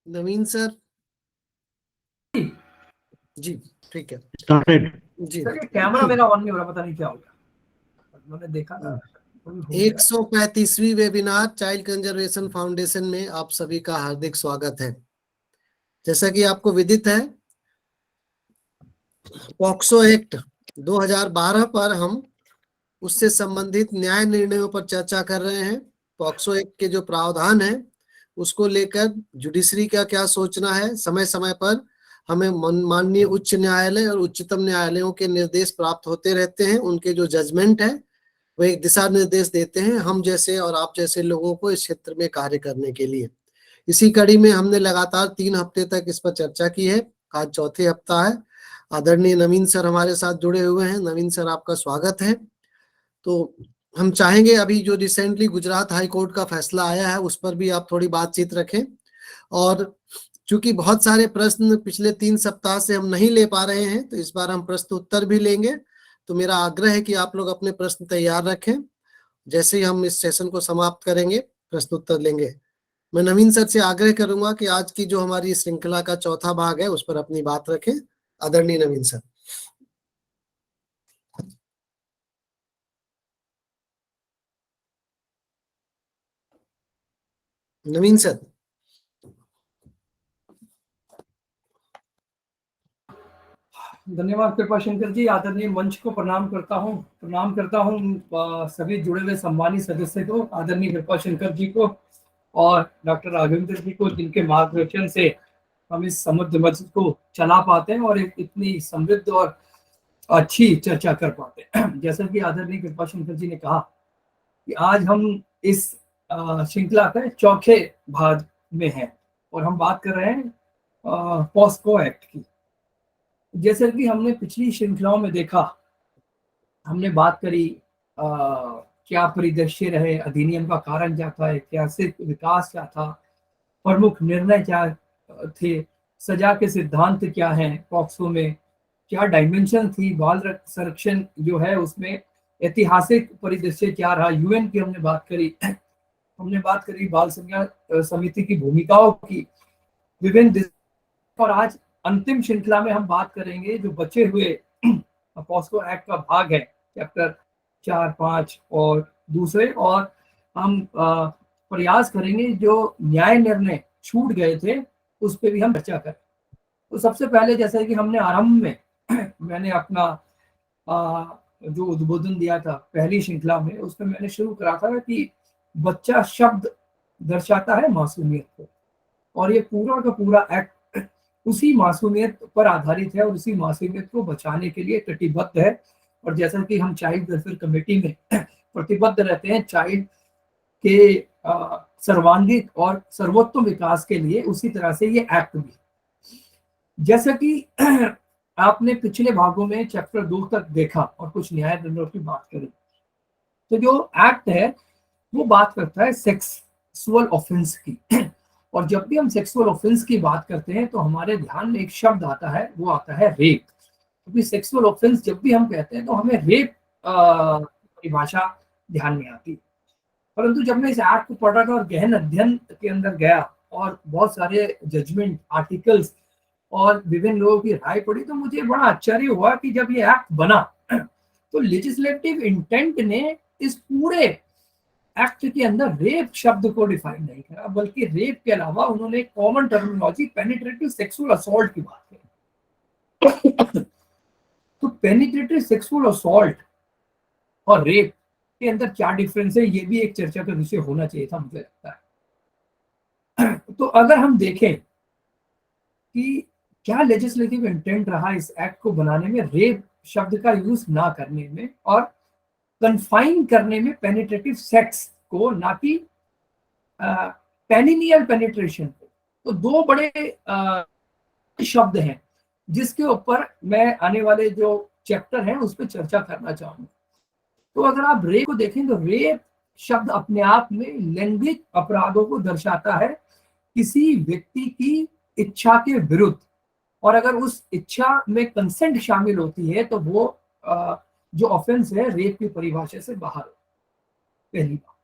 नवीन sir जी ठीक है started. जी। Sir ये कैमरा मेरा ऑन नहीं हो रहा, पता नहीं क्या हो गया। मैंने देखा था हो गया। 135वीं वेबिनार चाइल्ड कंजर्वेशन फाउंडेशन में आप सभी का हार्दिक स्वागत है। जैसा कि आपको विदित है, पॉक्सो एक्ट 2012 पर हम उससे संबंधित न्याय निर्णयों पर चर्चा कर रहे हैं। पॉक्सो एक्ट के जो प्रावधान है उसको लेकर जुडिशरी का क्या सोचना है। समय समय पर हमें माननीय उच्च न्यायालय और उच्चतम न्यायालयों के निर्देश प्राप्त होते रहते हैं। उनके जो जजमेंट है वो एक दिशा निर्देश देते हैं हम जैसे और आप जैसे लोगों को इस क्षेत्र में कार्य करने के लिए। इसी कड़ी में हमने लगातार 3 हफ्ते तक इस पर चर्चा की है। आज चौथे हफ्ता है। आदरणीय नवीन सर हमारे साथ जुड़े हुए हैं। नवीन सर, आपका स्वागत है। तो हम चाहेंगे अभी जो रिसेंटली गुजरात हाई कोर्ट का फैसला आया है उस पर भी आप थोड़ी बातचीत रखें। और चूंकि बहुत सारे प्रश्न पिछले 3 सप्ताह से हम नहीं ले पा रहे हैं तो इस बार हम प्रश्न उत्तर भी लेंगे। तो मेरा आग्रह है कि आप लोग अपने प्रश्न तैयार रखें। जैसे ही हम इस सेशन को समाप्त करेंगे प्रश्न उत्तर लेंगे। मैं नवीन सर से आग्रह करूंगा कि आज की जो हमारी श्रृंखला का चौथा भाग है उस पर अपनी बात रखें। आदरणीय नवीन सर। नवीन सर। धन्यवाद कृपाशंकर जी। आदरणीय मंच को प्रणाम करता हूँ सभी जुड़े हुए सम्मानित सदस्य को, आदरणीय कृपाशंकर जी को और डॉक्टर राघवेंद्र जी को, जिनके मार्गदर्शन से हम इस समुद्र मंच को चला पाते हैं और एक इतनी समृद्ध और अच्छी चर्चा कर पाते हैं। जैसा कि आदरणीय कृपाशंकर जी ने कहा कि आज हम इस श्रृंखला के चौथे भाग में हैं और हम बात कर रहे हैं पॉस्को एक्ट की। जैसे कि हमने पिछली श्रृंखलाओं में देखा, हमने बात करी क्या परिदृश्य रहे, अधिनियम का कारण क्या था, ऐतिहासिक विकास क्या था, प्रमुख निर्णय क्या थे, सजा के सिद्धांत क्या हैं पॉक्सो में, क्या डायमेंशन थी, बाल संरक्षण जो है उसमें ऐतिहासिक परिदृश्य क्या रहा, यूएन की हमने बात करी, हमने बात करी बाल संज्ञा समिति की भूमिकाओं की विभिन्न। और आज अंतिम श्रृंखला में हम बात करेंगे जो बचे हुए पॉस्को एक्ट का भाग है, चैप्टर 4, 5 और दूसरे, और हम प्रयास करेंगे जो न्याय निर्णय छूट गए थे उस पर भी हम चर्चा करें। तो सबसे पहले जैसा कि हमने आरंभ में मैंने अपना जो उद्बोधन दिया था पहली श्रृंखला में, उसमें मैंने शुरू करा था कि बच्चा शब्द दर्शाता है मासूमियत को, और ये पूरा का पूरा एक्ट उसी मासूमियत पर आधारित है और उसी मासूमियत को बचाने के लिए कटिबद्ध है। और जैसा कि हम चाइल्ड वेलफेयर कमेटी में प्रतिबद्ध रहते हैं चाइल्ड के सर्वांगीण और सर्वोत्तम विकास के लिए, उसी तरह से ये एक्ट भी। जैसा कि आपने पिछले भागों में चैप्टर 2 तक देखा और कुछ न्याय निर्णयों की बात करी, तो जो एक्ट है वो बात करता है सेक्सुअल ऑफेंस की। और जब भी हम सेक्सुअल ऑफेंस की बात करते हैं तो हमारे ध्यान में एक शब्द आता है, वो आता है रेप। क्योंकि सेक्सुअल ऑफेंस जब भी हम कहते हैं तो हमें रेप परिभाषा ध्यान में आती है। परंतु जब मैं इस एक्ट को पढ़ रहा था और गहन अध्ययन के अंदर गया और बहुत सारे जजमेंट आर्टिकल्स और विभिन्न लोगों की राय पढ़ी, तो मुझे बड़ा आश्चर्य हुआ कि जब ये एक्ट बना तो लेजिस्लेटिव इंटेंट ने इस पूरे एक्ट के अंदर रेप शब्द को डिफाइन नहीं करा, बल्कि रेप के अलावा उन्होंने common terminology penetrative sexual assault की बात करी। तो पेनिट्रेटिव सेक्सुअल असॉल्ट और रेप के अंदर क्या डिफरेंस है, ये भी एक चर्चा का विषय होना चाहिए था, मुझे लगता है। तो अगर हम देखें कि क्या लेजिस्लेटिव इंटेंट रहा इस एक्ट को बनाने में, रेप शब्द का यूज ना करने में और कन्फाइन करने में पेनिट्रेटिव सेक्स को, ना कि पेनिनियल पेनिट्रेशन को। तो दो बड़े शब्द हैं जिसके ऊपर मैं आने वाले जो चैप्टर हैं उस पर चर्चा करना चाहूंगा। तो अगर आप रेप को देखें तो रेप शब्द अपने आप में लैंगिक अपराधों को दर्शाता है, किसी व्यक्ति की इच्छा के विरुद्ध, और अगर उस इच्छा में कंसेंट शामिल होती है तो वो जो ऑफेंस है रेप की परिभाषा से बाहर हो, पहली बात।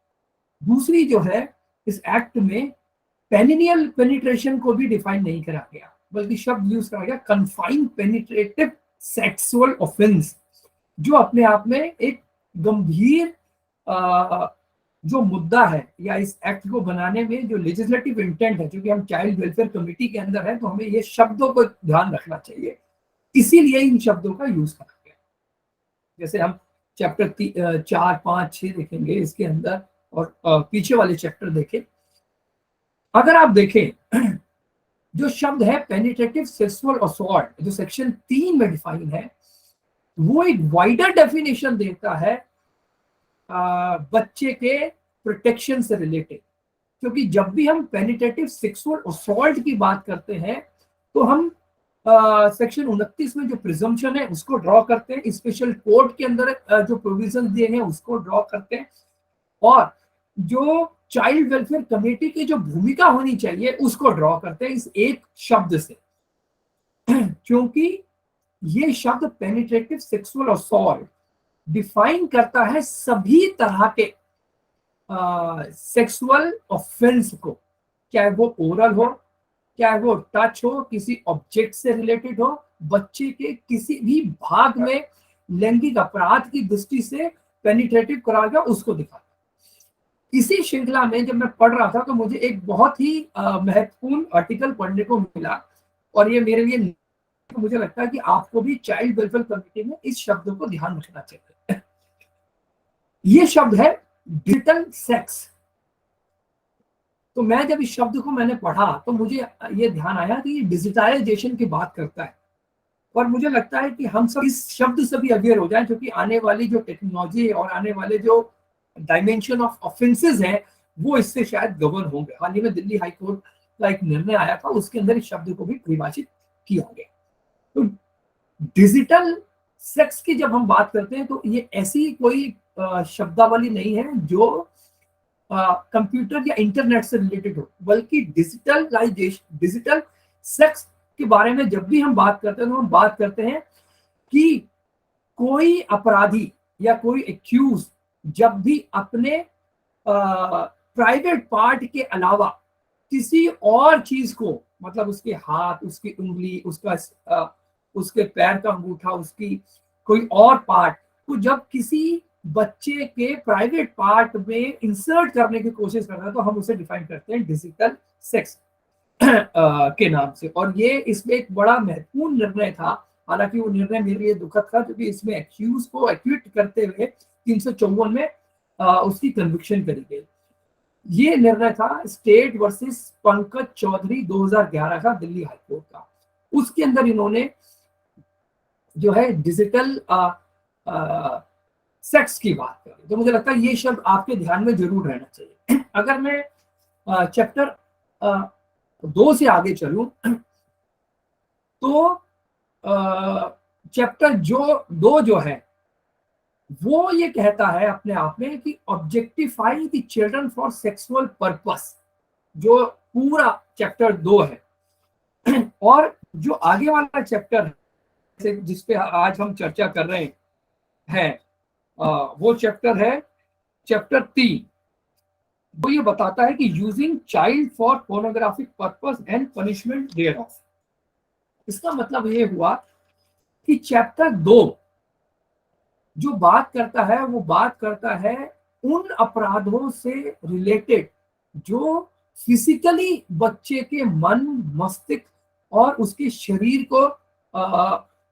दूसरी जो है, इस एक्ट में पेनिनियल पेनिट्रेशन को भी डिफाइन नहीं करा गया, बल्कि शब्द यूज करा गया कन्फाइंड पेनिट्रेटिव सेक्सुअल ऑफेंस, जो अपने आप में एक गंभीर जो मुद्दा है या इस एक्ट को बनाने में जो लेजिस्लेटिव इंटेंट है, क्योंकि हम चाइल्ड वेलफेयर कमेटी के अंदर है तो हमें ये शब्दों को ध्यान रखना चाहिए, इसीलिए इन शब्दों का यूज करा गया। जैसे हम चैप्टर 4, 5, 6 देखेंगे इसके अंदर और पीछे वाले चैप्टर देखें, अगर आप देखें जो शब्द है पेनिट्रेटिव सेक्सुअल असॉल्ट जो सेक्शन 3 में डिफाइन है, वो एक वाइडर डेफिनेशन देता है बच्चे के प्रोटेक्शन से रिलेटेड। क्योंकि जब भी हम पेनिट्रेटिव सेक्सुअल असॉल्ट की बात करते हैं तो हम सेक्शन 29 में जो प्रिजम्पशन है उसको ड्रॉ करते हैं, स्पेशल कोर्ट के अंदर जो प्रोविजन दिए हैं उसको ड्रॉ करते हैं, और जो चाइल्ड वेलफेयर कमेटी की जो भूमिका होनी चाहिए उसको ड्रॉ करते हैं इस एक शब्द से। क्योंकि ये शब्द पेनिट्रेटिव सेक्सुअल असॉल्ट डिफाइन करता है सभी तरह के सेक्सुअल ऑफेंस को, चाहे वो ओरल हो, चाहे वो टच हो, किसी ऑब्जेक्ट से रिलेटेड हो, बच्चे के किसी भी भाग में लैंगिक अपराध की दृष्टि से पेनिट्रेटिव करा गया उसको दिखाता। इसी श्रृंखला में जब मैं पढ़ रहा था तो मुझे एक बहुत ही महत्वपूर्ण आर्टिकल पढ़ने को मिला, और ये मेरे लिए मुझे लगता है कि आपको भी चाइल्ड वेलफेयर कमेटी में इस शब्द को ध्यान रखना चाहिए। ये शब्द है डिजिटल सेक्स। तो मैं जब इस शब्द को मैंने पढ़ा तो मुझे ये ध्यान आया कि ये डिजिटाइजेशन की बात करता है, और मुझे लगता है कि हम सब इस शब्द से भी अवेयर हो जाएं, क्योंकि आने वाली जो टेक्नोलॉजी और आने वाले जो डायमेंशन ऑफ ऑफेंसेस है वो इससे शायद गवर्न होंगे। हाल ही में दिल्ली हाईकोर्ट का एक निर्णय आया था, उसके अंदर इस शब्द को भी परिभाषित किया गया। तो डिजिटल सेक्स की जब हम बात करते हैं तो ये ऐसी कोई शब्दावली नहीं है जो कंप्यूटर या इंटरनेट से रिलेटेड हो, बल्कि डिजिटल सेक्स के बारे में जब भी हम बात करते हैं तो हम बात करते हैं कि कोई अपराधी या कोई एक्यूज जब भी अपने प्राइवेट पार्ट के अलावा किसी और चीज को, मतलब उसके हाथ, उसकी उंगली, उसके पैर का अंगूठा, उसकी कोई और पार्ट को जब किसी बच्चे के प्राइवेट पार्ट में इंसर्ट करने की कोशिश करता है तो हम उसे डिफाइन करते हैं डिजिटल सेक्स के नाम से। और ये इसमें एक बड़ा महत्वपूर्ण निर्णय था, हालांकि वो निर्णय मेरे लिए दुखद था क्योंकि इसमें एक्यूज को एक्विट करते हुए 354 में उसकी कन्विक्शन करी गई। ये निर्णय था स्टेट वर्सेस पंकज चौधरी 2011 का दिल्ली हाईकोर्ट का। उसके अंदर इन्होंने जो है डिजिटल सेक्स की बात करें तो मुझे लगता है ये शब्द आपके ध्यान में जरूर रहना चाहिए। अगर मैं चैप्टर 2 से आगे चलूं तो चैप्टर 2 जो है वो ये कहता है अपने आप में कि objectifying the children for sexual purpose, जो पूरा चैप्टर 2 है। और जो आगे वाला चैप्टर है जिसपे आज हम चर्चा कर रहे हैं वो चैप्टर है चैप्टर 3। वो ये बताता है कि using child for pornographic purpose and punishment thereof. इसका मतलब ये हुआ कि चैप्टर 2 जो बात करता है वो बात करता है उन अपराधों से रिलेटेड जो फिजिकली बच्चे के मन, मस्तिष्क और उसके शरीर को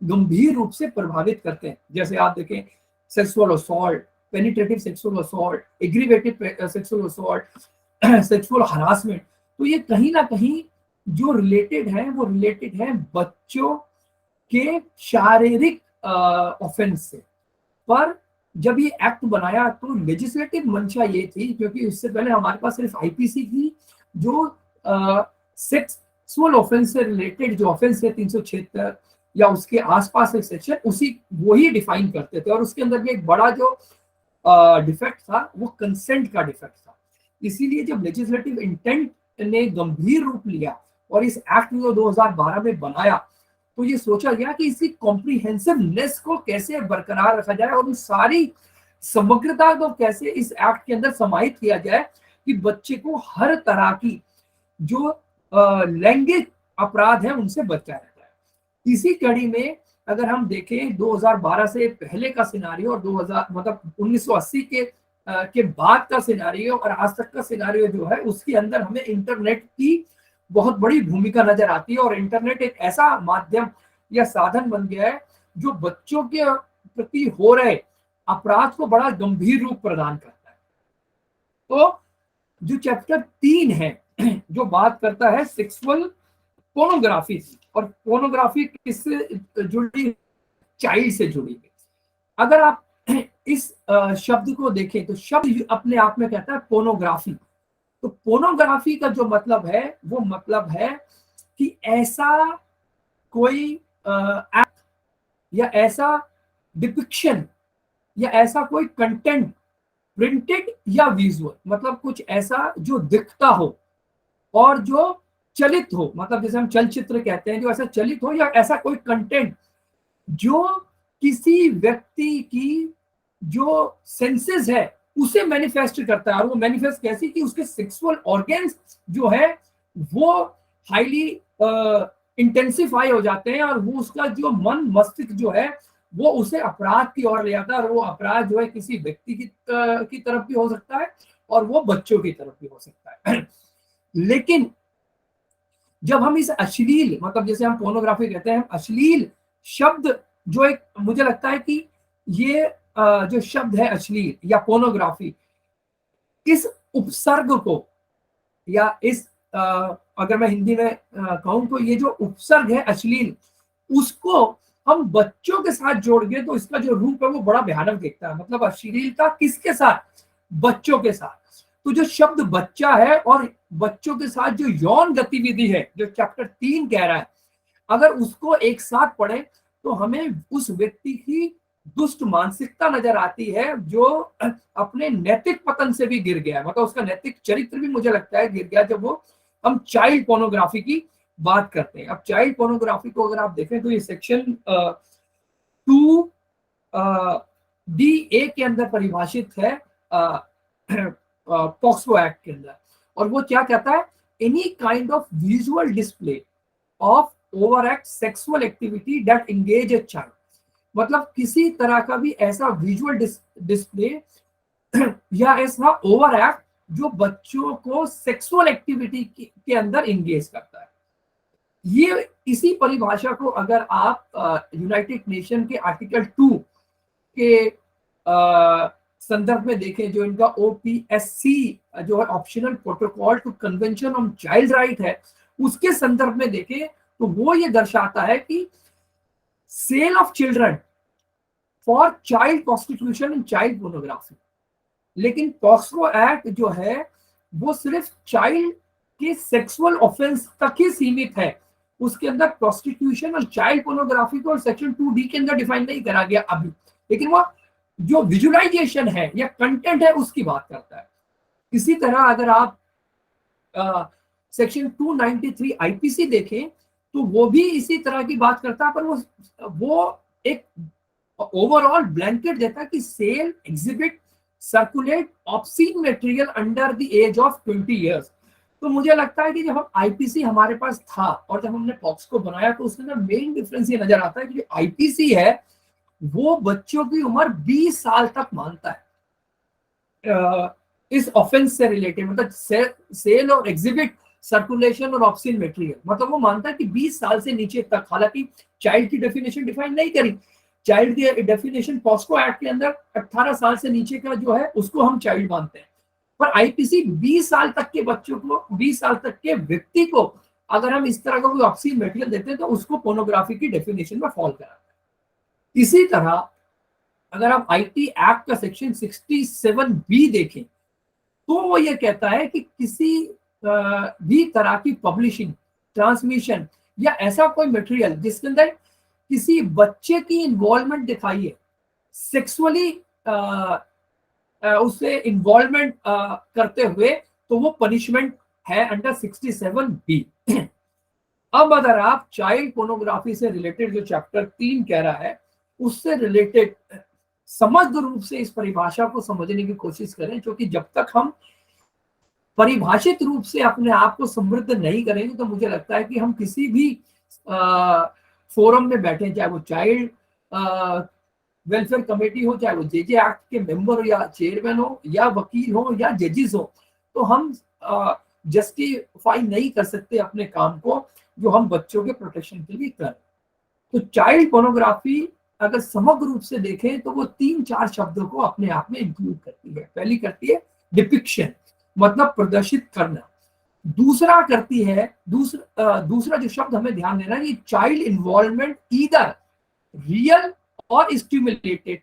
गंभीर रूप से प्रभावित करते हैं। जैसे आप देखें sexual assault, penetrative sexual assault, aggravated sexual assault, sexual harassment, तो ये कहीं ना कहीं जो रिलेटेड है वो रिलेटेड है बच्चों के शारीरिक ऑफेंस से। पर जब ये एक्ट बनाया तो लेजिस्लेटिव मंशा ये थी, क्योंकि उससे पहले हमारे पास सिर्फ आईपीसी थी जो सेक्सुअल ऑफेंस से रिलेटेड जो ऑफेंस है 376 या उसके आसपास एक सेक्शन उसी वही डिफाइन करते थे, और उसके अंदर भी एक बड़ा जो डिफेक्ट था वो कंसेंट का डिफेक्ट था। इसीलिए जब लेजिस्लेटिव इंटेंट ने गंभीर रूप लिया और इस एक्ट को 2012 में बनाया तो ये सोचा गया कि इसकी कॉम्प्रिहेंसिवनेस को कैसे बरकरार रखा जाए और उस सारी समग्रता को कैसे इस एक्ट के अंदर समाहित किया जाए कि बच्चे को हर तरह की जो लैंगिक अपराध है उनसे बचा रहता है। इसी कड़ी में अगर हम देखें 2012 से पहले का सिनारियो और 2000 मतलब 1980 के बाद का सिनारियो और आज तक का सिनारियो जो है, उसके अंदर हमें इंटरनेट की बहुत बड़ी भूमिका नजर आती है। और इंटरनेट एक ऐसा माध्यम या साधन बन गया है जो बच्चों के प्रति हो रहे अपराध को बड़ा गंभीर रूप प्रदान करता है। तो जो चैप्टर 3 है जो बात करता है सेक्सुअल पोर्नोग्राफी, और पोर्नोग्राफी किससे जुड़ी, चाइल्ड से जुड़ी है। अगर आप इस शब्द को देखें तो शब्द अपने आप में कहता है पोर्नोग्राफी। तो पोर्नोग्राफी का जो मतलब है वो मतलब है कि ऐसा कोई एक्ट या ऐसा डिपिक्शन या ऐसा कोई कंटेंट, प्रिंटेड या विजुअल, मतलब कुछ ऐसा जो दिखता हो और जो चलित हो, मतलब जैसे हम चलचित्र कहते हैं, जो ऐसा चलित हो, या ऐसा कोई कंटेंट जो किसी व्यक्ति की जो सेंसेस है उसे मैनिफेस्ट करता है। और वो मैनिफेस्ट कैसी, कि उसके सेक्सुअल ऑर्गन्स जो है वो हाईली इंटेंसिफाई हो जाते हैं, और वो उसका जो मन मस्तिष्क जो है वो उसे अपराध की ओर ले जाता है। और वो अपराध जो है किसी व्यक्ति की तरफ भी हो सकता है और वो बच्चों की तरफ भी हो सकता है। लेकिन जब हम इस अश्लील, मतलब जैसे हम पोर्नोग्राफी कहते हैं, हम अश्लील शब्द जो एक, मुझे लगता है कि ये जो शब्द है अश्लील या पोर्नोग्राफी, इस उपसर्ग को या इस अगर मैं हिंदी में कहूं तो ये जो उपसर्ग है अश्लील, उसको हम बच्चों के साथ जोड़ गए तो इसका जो रूप है वो बड़ा भयानक दिखता है। मतलब अश्लीलता किसके साथ, बच्चों के साथ। तो जो शब्द बच्चा है और बच्चों के साथ जो यौन गतिविधि है, जो चैप्टर 3 कह रहा है, अगर उसको एक साथ पढ़े तो हमें उस व्यक्ति की दुष्ट मानसिकता नजर आती है जो अपने नैतिक पतन से भी गिर गया, मतलब उसका नैतिक चरित्र भी मुझे लगता है गिर गया जब वो हम चाइल्ड पोर्नोग्राफी की बात करते हैं। अब चाइल्ड पोर्नोग्राफी को अगर आप देखें तो ये सेक्शन 2D के अंदर परिभाषित है पॉक्सो एक्ट के अंदर। और वो क्या कहता है, any kind of visual display of overact sexual activity that engage a child, मतलब किसी तरह का भी ऐसा विजुअल डिस्प्ले या ऐसा ओवर एक्ट जो बच्चों को सेक्सुअल एक्टिविटी के अंदर एंगेज करता है। ये इसी परिभाषा को अगर आप यूनाइटेड नेशन के आर्टिकल 2 के संदर्भ में देखें, जो इनका OPSC जो है optional protocol to convention on child right है, उसके संदर्भ में देखें तो वो ये दर्शाता है कि sale of children for child prostitution and child pornography. लेकिन पॉक्सो एक्ट जो है वो सिर्फ चाइल्ड के सेक्सुअल ऑफेंस तक ही सीमित है, उसके अंदर प्रोस्टिट्यूशन और चाइल्ड पोर्नोग्राफी को सेक्शन 2D के अंदर डिफाइन नहीं करा गया अभी। लेकिन वो जो विजुअलाइजेशन है या कंटेंट है उसकी बात करता है। इसी तरह अगर आप सेक्शन 293 IPC देखें तो वो भी इसी तरह की बात करता है, पर वो एक ओवरऑल ब्लैंकेट देता है कि sale, exhibit, circulate obscene material under the age of 20 years. तो मुझे लगता है कि जब हम IPC हमारे पास था और जब हमने पॉक्सो बनाया तो उसके अंदर मेन डिफरेंस ये नजर आता है कि जो IPC है वो बच्चों की उम्र 20 साल तक मानता है इस ऑफेंस से रिलेटेड, मतलब सेल और एग्जिबिट, सर्कुलेशन और ऑब्सीन मटेरियल, मतलब वो मानता है कि 20 साल से नीचे तक। हालांकि चाइल्ड की डेफिनेशन डिफाइन नहीं करी, चाइल्ड की डेफिनेशन पॉक्सो एक्ट के अंदर 18 साल से नीचे का जो है उसको हम चाइल्ड मानते हैं। पर IPC 20 साल तक के बच्चों को, 20 साल तक के व्यक्ति को अगर हम इस तरह का कोई ऑब्सीन मटेरियल देते हैं तो उसको पोर्नोग्राफी की डेफिनेशन में फॉल कराता है। इसी तरह अगर आप IT एक्ट का सेक्शन 67B देखें तो वो ये कहता है कि किसी भी तरह की पब्लिशिंग, ट्रांसमिशन या ऐसा कोई मटेरियल जिसके अंदर किसी बच्चे की इन्वॉल्वमेंट दिखाई है, सेक्सुअली उससे इन्वॉल्वमेंट करते हुए, तो वो पनिशमेंट है अंडर 67B। अब अगर आप चाइल्ड पोर्नोग्राफी से रिलेटेड जो चैप्टर 3 कह रहा है उससे रिलेटेड समग्र रूप से इस परिभाषा को समझने की कोशिश करें, क्योंकि जब तक हम परिभाषित रूप से अपने आप को समृद्ध नहीं करेंगे तो मुझे लगता है कि हम किसी भी फोरम में बैठे, चाहे वो चाइल्ड वेलफेयर कमेटी हो, चाहे वो जेजे एक्ट के मेंबर हो या चेयरमैन हो या वकील हो या जजेस हो, तो हम जस्टिफाई नहीं कर सकते अपने काम को जो हम बच्चों के प्रोटेक्शन के लिए कर। तो चाइल्ड पोर्नोग्राफी अगर समग्र रूप से देखें तो वो 3-4 शब्दों को अपने आप में इंक्लूड करती है। पहली करती है डिपिक्शन, मतलब प्रदर्शित करना। दूसरा करती है, दूसरा जो शब्द हमें ध्यान देना है, ये चाइल्ड इन्वॉल्वमेंट ईदर रियल और स्टिमुलेटेड।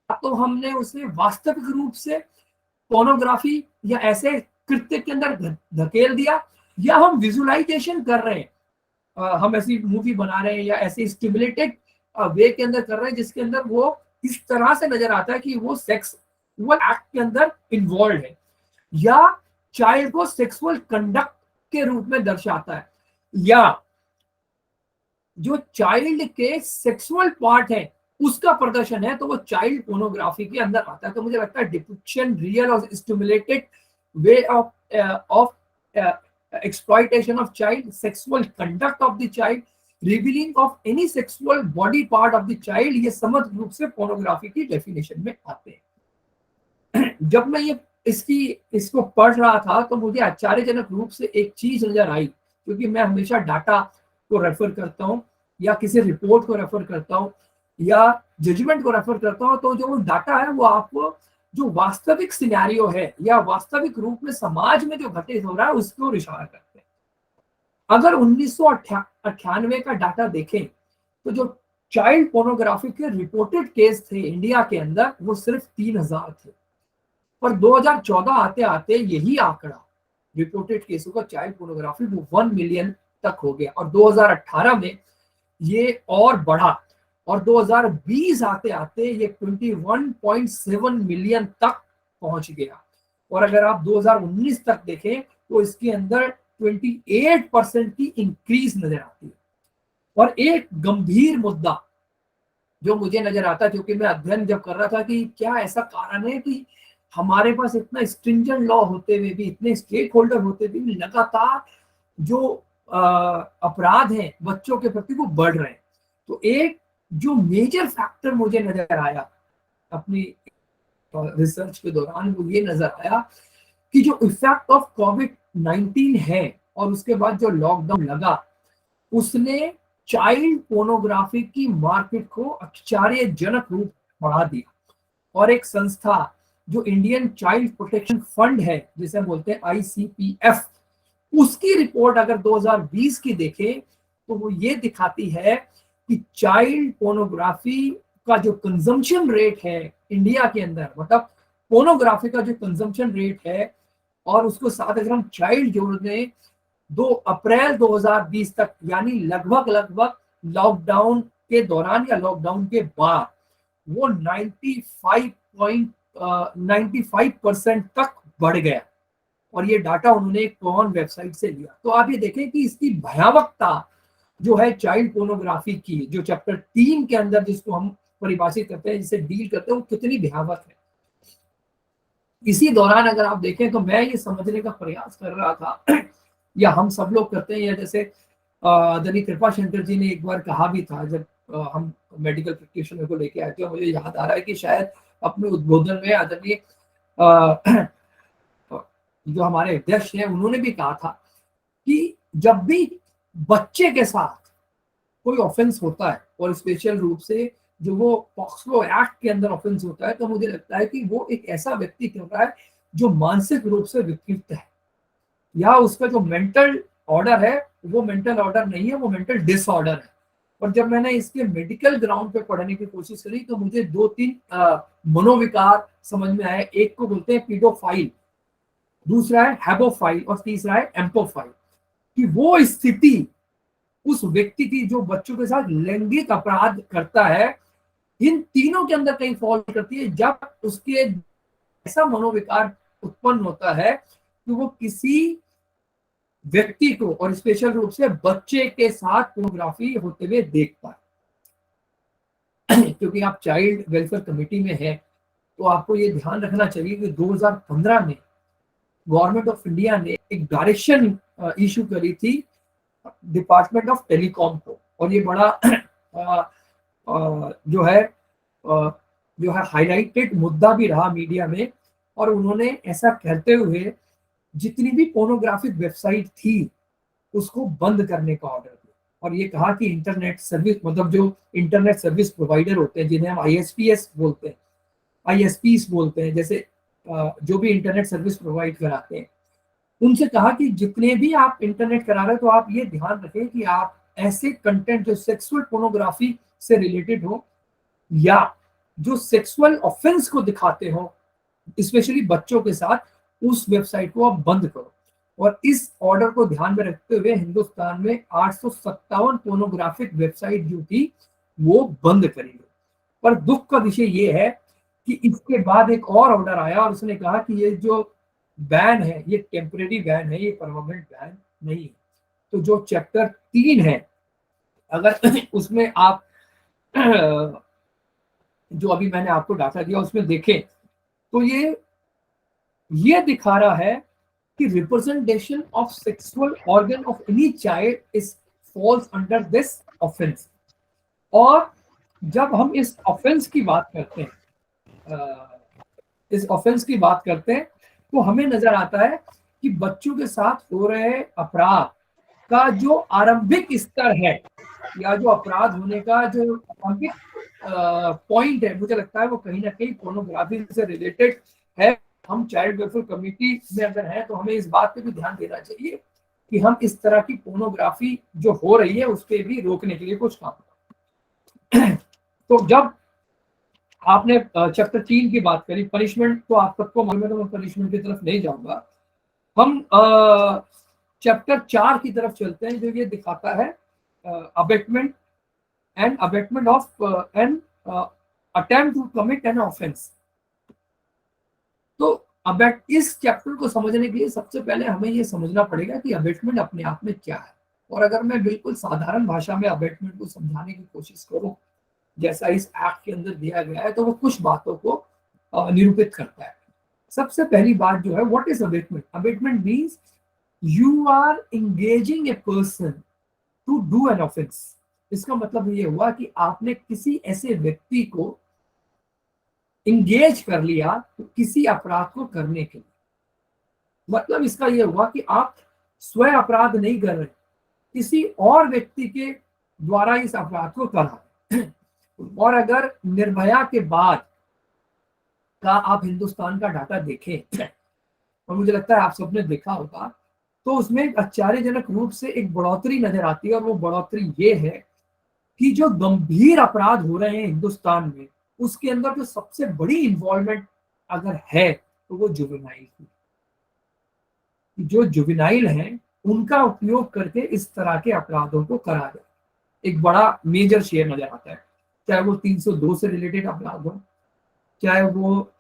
तो हमने उसे वास्तविक रूप से पोर्नोग्राफी या ऐसे कृत्य के अंदर धकेल दिया, या हम विजुअलाइजेशन कर रहे हैं, हम ऐसी मूवी बना रहे हैं या ऐसे स्टिमुलेटेड वे के अंदर कर रहे हैं जिसके अंदर वो इस तरह से नजर आता है कि वो सेक्सुअल एक्ट के अंदर इन्वॉल्व है, या चाइल्ड को सेक्सुअल कंडक्ट के रूप में दर्शाता है, या जो चाइल्ड के सेक्सुअल पार्ट है उसका प्रदर्शन है, तो वो चाइल्ड पोर्नोग्राफी के अंदर आता है। तो मुझे लगता है डिपिक्शन, रियल और stimulated way of exploitation of child, sexual conduct of the child, revealing of any sexual body part of the child, ये समग्र रूप से पोर्नोग्राफी की डेफिनेशन में आते हैं। जब मैं ये इसको पढ़ रहा था तो मुझे आश्चर्यजनक रूप से एक चीज नजर आई, क्योंकि मैं हमेशा डाटा को रेफर करता हूँ या किसी रिपोर्ट को रेफर करता हूँ या जजमेंट को रेफर करता हूँ, तो जो वो डाटा है वो आपको जो वास्तविक सिनेरियो है या वास्तविक रूप में समाज में जो घटित हो रहा है उसको इशारा करते हैं। अगर 1998 का डाटा देखें तो जो चाइल्ड पोर्नोग्राफी के रिपोर्टेड केस थे इंडिया के अंदर वो सिर्फ 3000 थे, पर 2014 आते आते यही आंकड़ा रिपोर्टेड केसों का चाइल्ड पोर्नोग्राफी वो 1 मिलियन तक हो गया, और 2018 में ये और बढ़ा, और 2020 आते आते ये 21.7 मिलियन तक पहुंच गया। और अगर आप 2019 तक देखें तो इसके अंदर 28% की इंक्रीज नजर आती है। और एक गंभीर मुद्दा जो मुझे नजर आता है, क्योंकि मैं अध्ययन जब कर रहा था कि क्या ऐसा कारण है कि हमारे पास इतना स्ट्रिंजेंट लॉ होते हुए भी, इतने स्टेक होल्डर होते हुए भी लगातार जो अपराध हैं बच्चों के प्रति वो बढ़ रहे हैं। तो एक जो मेजर फैक्टर मुझे नजर आया अपनी रिसर्च के दौरान वो ये नजर आया कि जो इफेक्ट ऑफ कोविड-19 है और उसके बाद जो लॉकडाउन लगा उसने चाइल्ड पोर्नोग्राफी की मार्केट को आश्चर्यजनक रूप बढ़ा दिया। और एक संस्था जो इंडियन चाइल्ड प्रोटेक्शन फंड है जिसे हम बोलते हैं ICPF, उसकी रिपोर्ट अगर 2020 की देखें तो वो ये दिखाती है कि चाइल्ड पोर्नोग्राफी का जो कंजम्पशन रेट है इंडिया के अंदर, मतलब पोर्नोग्राफी का जो कंजम्पशन रेट है और उसको साथ अगर हम चाइल्ड जोड़ दें 2 अप्रैल 2020 तक, यानी लगभग लॉकडाउन के दौरान या लॉकडाउन के बाद वो 95% तक बढ़ गया। और ये डाटा उन्होंने एक कौन वेबसाइट से लिया। तो आप ये देखें कि इसकी भयावकता जो है चाइल्ड पोर्नोग्राफी की, जो चैप्टर 3 के अंदर जिसको हम परिभाषित करते हैं, जिसे डील करते हैं, वो कितनी भयावक है। इसी दौरान अगर आप देखें तो मैं ये समझने का प्रयास कर रहा था या हम सब लोग करते हैं, या जैसे आदरणीय कृपा शंकर जी ने एक बार कहा भी था जब हम मेडिकल प्रैक्टिशनर को लेके आए थे, मुझे याद आ रहा है कि शायद अपने उद्बोधन में आदरणीय जो हमारे अध्यक्ष हैं उन्होंने भी कहा था कि जब भी बच्चे के साथ कोई ऑफेंस होता है और स्पेशल रूप से जो वो पॉक्सो एक्ट के अंदर ऑफेंस होता है, तो मुझे लगता है कि वो एक ऐसा व्यक्ति कर रहा है जो मानसिक रूप से विकृत है, या उसका जो मेंटल ऑर्डर है वो मेंटल ऑर्डर नहीं है, वो मेंटल डिसऑर्डर है। और जब मैंने इसके मेडिकल ग्राउंड पे पढ़ने की कोशिश करी तो मुझे 2-3 मनोविकार समझ में आए। एक को बोलते हैं पीडोफाइल, दूसरा है हैबोफाइल और तीसरा है एम्पोफाइल, कि वो स्थिति उस व्यक्ति की जो बच्चों के साथ लैंगिक अपराध करता है, इन तीनों के अंदर कहीं फॉल करती है जब उसके ऐसा मनोविकार उत्पन्न होता है कि वो किसी व्यक्ति को और स्पेशल रूप से बच्चे के साथ पोर्नोग्राफी होते हुए देखता है। क्योंकि आप चाइल्ड वेलफेयर कमेटी में है तो आपको ये ध्यान रखना चाहिए कि 2015 में गवर्नमेंट ऑफ इंडिया ने एक डायरेक्शन इशू करी थी डिपार्टमेंट ऑफ टेलीकॉम को, और ये बड़ा जो है हाईलाइटेड मुद्दा भी रहा मीडिया में। और उन्होंने ऐसा कहते हुए जितनी भी पोर्नोग्राफिक वेबसाइट थी उसको बंद करने का ऑर्डर दिया, और ये कहा कि इंटरनेट सर्विस, मतलब जो इंटरनेट सर्विस प्रोवाइडर होते हैं जिन्हें हम आईएसपीएस बोलते हैं, आईएसपीस बोलते हैं, जैसे जो भी इंटरनेट सर्विस प्रोवाइड कराते हैं, उनसे कहा कि जितने भी आप इंटरनेट करा रहे हैं तो आप ये ध्यान रखें कि आप ऐसे कंटेंट जो सेक्सुअल पोर्नोग्राफी से रिलेटेड हो या जो सेक्सुअल ऑफेंस को दिखाते हो स्पेशली बच्चों के साथ, उस वेबसाइट को आप बंद करो। और इस ऑर्डर को ध्यान में रखते हुए हिंदुस्तान में 857 पोर्नोग्राफिक वेबसाइट जो थी वो बंद करी गई। पर दुख का विषय ये है कि इसके बाद एक और ऑर्डर आया और उसने कहा कि ये जो बैन है ये टेम्परेरी बैन है, ये परमानेंट बैन नहीं है। तो जो चैप्टर 3 है, अगर उसमें आप जो अभी मैंने आपको डाटा दिया उसमें देखें तो ये दिखा रहा है कि representation of sexual organ of any child is falls under this offence. और जब हम इस ऑफेंस की बात करते हैं तो हमें नजर आता है कि बच्चों के साथ हो रहे अपराध का जो आरंभिक स्तर है या जो अपराध होने का जो आरंभिक पॉइंट है, मुझे लगता है वो कहीं ना कहीं पोर्नोग्राफी से रिलेटेड है। हम चाइल्ड वेलफेयर कमेटी में अगर हैं तो हमें इस बात पे भी ध्यान देना चाहिए कि हम इस तरह की पोर्नोग्राफी जो हो रही है उस पर भी रोकने के लिए कुछ काम करें। तो जब आपने चैप्टर 3 की बात करी, पनिशमेंट तो आप सबको मालूम है, तो मैं पनिशमेंट की तरफ नहीं जाऊंगा। हम चैप्टर 4 की तरफ चलते हैं जो ये दिखाता है abetment of an attempt to commit an offence. तो इस चैप्टर को समझने के लिए सबसे पहले हमें ये समझना पड़ेगा कि अबेटमेंट अपने आप में क्या है। और अगर मैं बिल्कुल साधारण भाषा में अबेटमेंट को समझाने की कोशिश करूं जैसा इस एक्ट के अंदर दिया गया है तो वो कुछ बातों को निरूपित करता है। सबसे पहली बात जो है, what is abetment? Abetment means you are engaging a person to do an offence. इसका मतलब ये हुआ कि आपने किसी ऐसे व्यक्ति को इंगेज कर लिया तो किसी अपराध को करने के लिए। मतलब इसका यह हुआ कि आप स्वयं अपराध नहीं कर रहे, किसी और व्यक्ति के द्वारा इस अपराध को कर रहे हैं। और अगर निर्भया के बाद का आप हिंदुस्तान का डाटा देखें, और मुझे लगता है आप सबने देखा होगा, तो उसमें एक आश्चर्यजनक रूप से एक बढ़ोतरी नजर आती है। और वो बढ़ोतरी ये है कि जो गंभीर अपराध हो रहे हैं हिंदुस्तान में उसके अंदर जो सबसे बड़ी इन्वॉल्वमेंट अगर है तो वो जुवेनाइल की। जो जुवेनाइल हैं उनका उपयोग करके इस तरह के अपराधों को करा जाए एक बड़ा मेजर शेयर नजर आता है। चाहे वो 302 से रिलेटेड अपराध हो, चाहे वो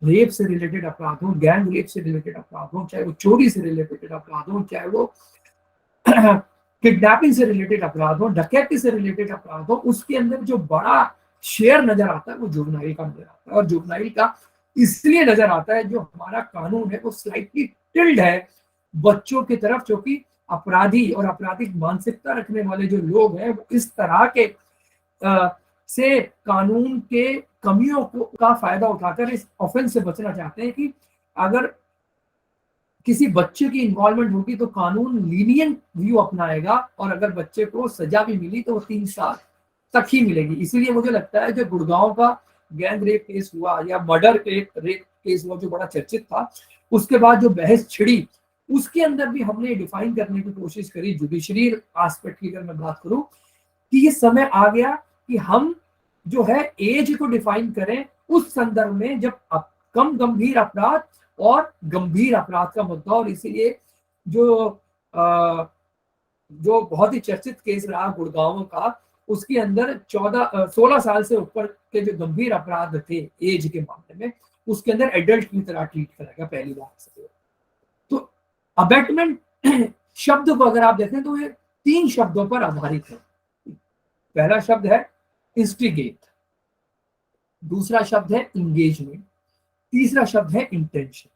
रेप से रिलेटेड अपराध हो, गैंग रेप से रिलेटेड अपराध हो, चाहे वो चोरी से रिलेटेड अपराध हो, चाहे वो किडनैपिंग से रिलेटेड अपराध हो, डकैती से रिलेटेड अपराध हो, उसके अंदर जो बड़ा शेयर नजर आता है वो जुवेनाइल का नजर आता है। और जुवेनाइल का इसलिए नजर आता है जो हमारा कानून है वो स्लाइटली टिल्ड है बच्चों की तरफ, जो कि अपराधी और आपराधिक मानसिकता रखने वाले जो लोग हैं वो इस तरह के से कानून के कमियों का फायदा उठाकर इस ऑफेंस से बचना चाहते हैं कि अगर किसी बच्चे की इन्वॉल्वमेंट होगी तो कानून लीनियंट व्यू अपनाएगा, और अगर बच्चे को सजा भी मिली तो वो 3 साल तक ही मिलेगी। इसीलिए मुझे लगता है जो गुड़गांव का गैंग रेप केस हुआ या मर्डर रेप केस हुआ जो बड़ा चर्चित था, उसके बाद जो बहस छिड़ी उसके अंदर भी हमने डिफाइन करने की कोशिश करी जुडिशरी एस्पेक्ट की। अगर मैं बात करूं कि ये समय आ गया कि हम जो है एज को डिफाइन करें उस संदर्भ में जब कम गंभीर अपराध और गंभीर अपराध का मुद्दा। और इसीलिए जो बहुत ही चर्चित केस रहा गुड़गांव का, उसके अंदर 16 साल से ऊपर के जो गंभीर अपराध थे एज के मामले में, उसके अंदर एडल्ट की तरह ट्रीट करा गया पहली बार। तो अबेटमेंट शब्द को अगर आप देखें तो ये 3 शब्दों पर आधारित है। पहला शब्द है इंस्टिगेट, दूसरा शब्द है इंगेजमेंट, तीसरा शब्द है इंटेंशन।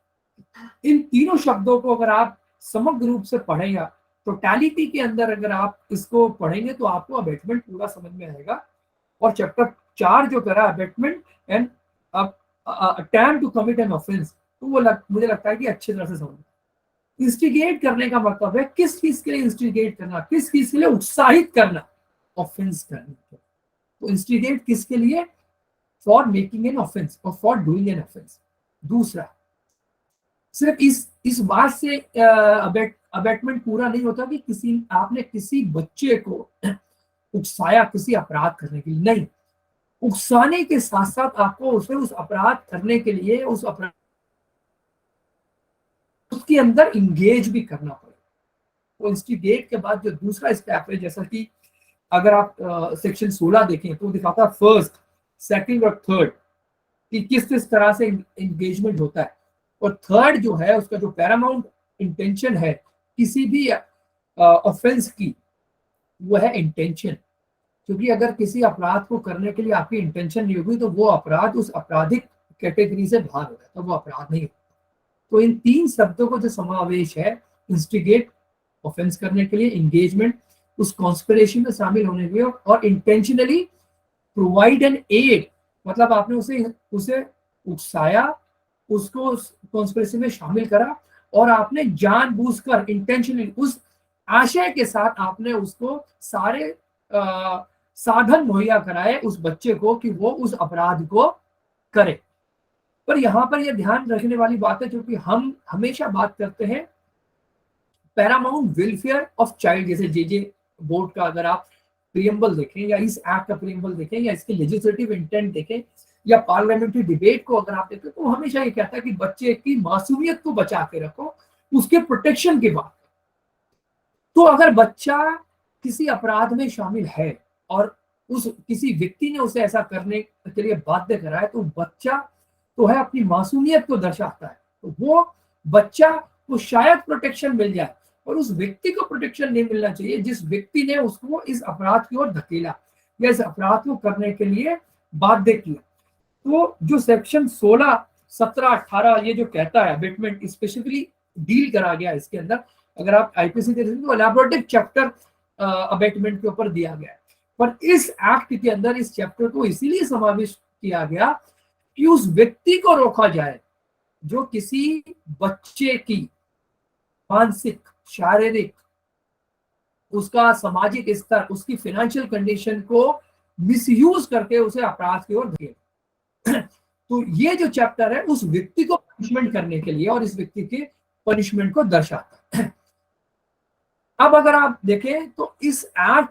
इन तीनों शब्दों को अगर आप समग्र रूप से पढ़ेंगे, टोटलिटी के अंदर अगर आप इसको पढ़ेंगे तो आपको अबेटमेंट पूरा समझ में आएगा। और चैप्टर 4 जो करा abetment and attempt to commit an offence, तो वो मुझे लगता है कि अच्छी तरह से समझ। इंस्टिगेट करने का मतलब है किस चीज के लिए इंस्टिगेट करना, किस चीज के लिए उत्साहित करना, ऑफेंस करने के। तो इंस्टिगेट किसके लिए? फॉर मेकिंग एन ऑफेंस और फॉर डूइंग एन ऑफेंस। दूसरा, सिर्फ इस बात से अबेटमेंट पूरा नहीं होता कि आपने किसी बच्चे को उकसाया किसी अपराध करने के लिए, नहीं, उकसाने के साथ साथ आपको उसे उस अपराध करने के लिए उसके अंदर इंगेज भी करना पड़ेगा। तो इंस्टिगेट के बाद जो दूसरा स्टेप है, जैसा कि अगर आप सेक्शन 16 देखें तो दिखाता है फर्स्ट, सेकंड और थर्ड कि किस किस तरह से एंगेजमेंट होता है। और थर्ड जो है उसका जो पैरामाउंट इंटेंशन है किसी भी ऑफेंस की, वो है इंटेंशन। क्योंकि अगर किसी अपराध को करने के लिए आपकी इंटेंशन नहीं होगी तो वो अपराध उस आपराधिक कैटेगरी से बाहर हो जाता है, तो वो अपराध नहीं होता। तो इन तीन शब्दों को जो समावेश है, इंस्टिगेट ऑफेंस करने के लिए, एंगेजमेंट उस कॉन्स्पिरेसी में शामिल होने के लिए, और इंटेंशनली प्रोवाइड एन एड, मतलब आपने उसे उकसाया, उसको कॉन्स्पिरेसी में शामिल करा और आपने जानबूझकर इंटेंशनली उस आशय के साथ आपने उसको सारे साधन मुहैया कराए उस बच्चे को कि वो उस अपराध को करे। पर यहाँ पर यह ध्यान रखने वाली बात है, क्योंकि हम हमेशा बात करते हैं पैरामाउंट वेलफेयर ऑफ चाइल्ड, जैसे जे बोर्ड का अगर आप प्रियम्बल देखें या इस एक्ट का प्रियम्बल देखें या इसके लेजिस्लेटिव इंटेंट देखें या पार्लियामेंट्री डिबेट को अगर आप देखें, तो हमेशा ये कहता है कि बच्चे की मासूमियत को बचा के रखो, उसके प्रोटेक्शन की बात। तो अगर बच्चा किसी अपराध में शामिल है और उस किसी व्यक्ति ने उसे ऐसा करने के लिए बाध्य करा है, तो बच्चा तो है अपनी मासूमियत को दर्शाता है, तो वो बच्चा को शायद प्रोटेक्शन मिल जाए, और उस व्यक्ति को प्रोटेक्शन नहीं मिलना चाहिए जिस व्यक्ति ने उसको इस अपराध की ओर धकेला या इस अपराध को करने के लिए बाध्य किया। तो जो सेक्शन 16, 17, 18 ये जो कहता है अबेटमेंट स्पेसिफिकली डील करा गया इसके अंदर, अगर आप आईपीसी देखें तो एलैबोरेटिव चैप्टर अबेटमेंट के ऊपर दिया गया है। पर इस एक्ट के अंदर इस चैप्टर को इसीलिए समावेश किया गया कि उस व्यक्ति को रोका जाए जो किसी बच्चे की मानसिक, शारीरिक, उसका सामाजिक स्तर, उसकी फाइनेंशियल कंडीशन को मिसयूज करके उसे अपराध की ओर धकेले। तो ये जो चैप्टर है उस व्यक्ति को पनिशमेंट करने के लिए और इस व्यक्ति के पनिशमेंट को दर्शाता है। अब अगर आप देखें तो इस एक्ट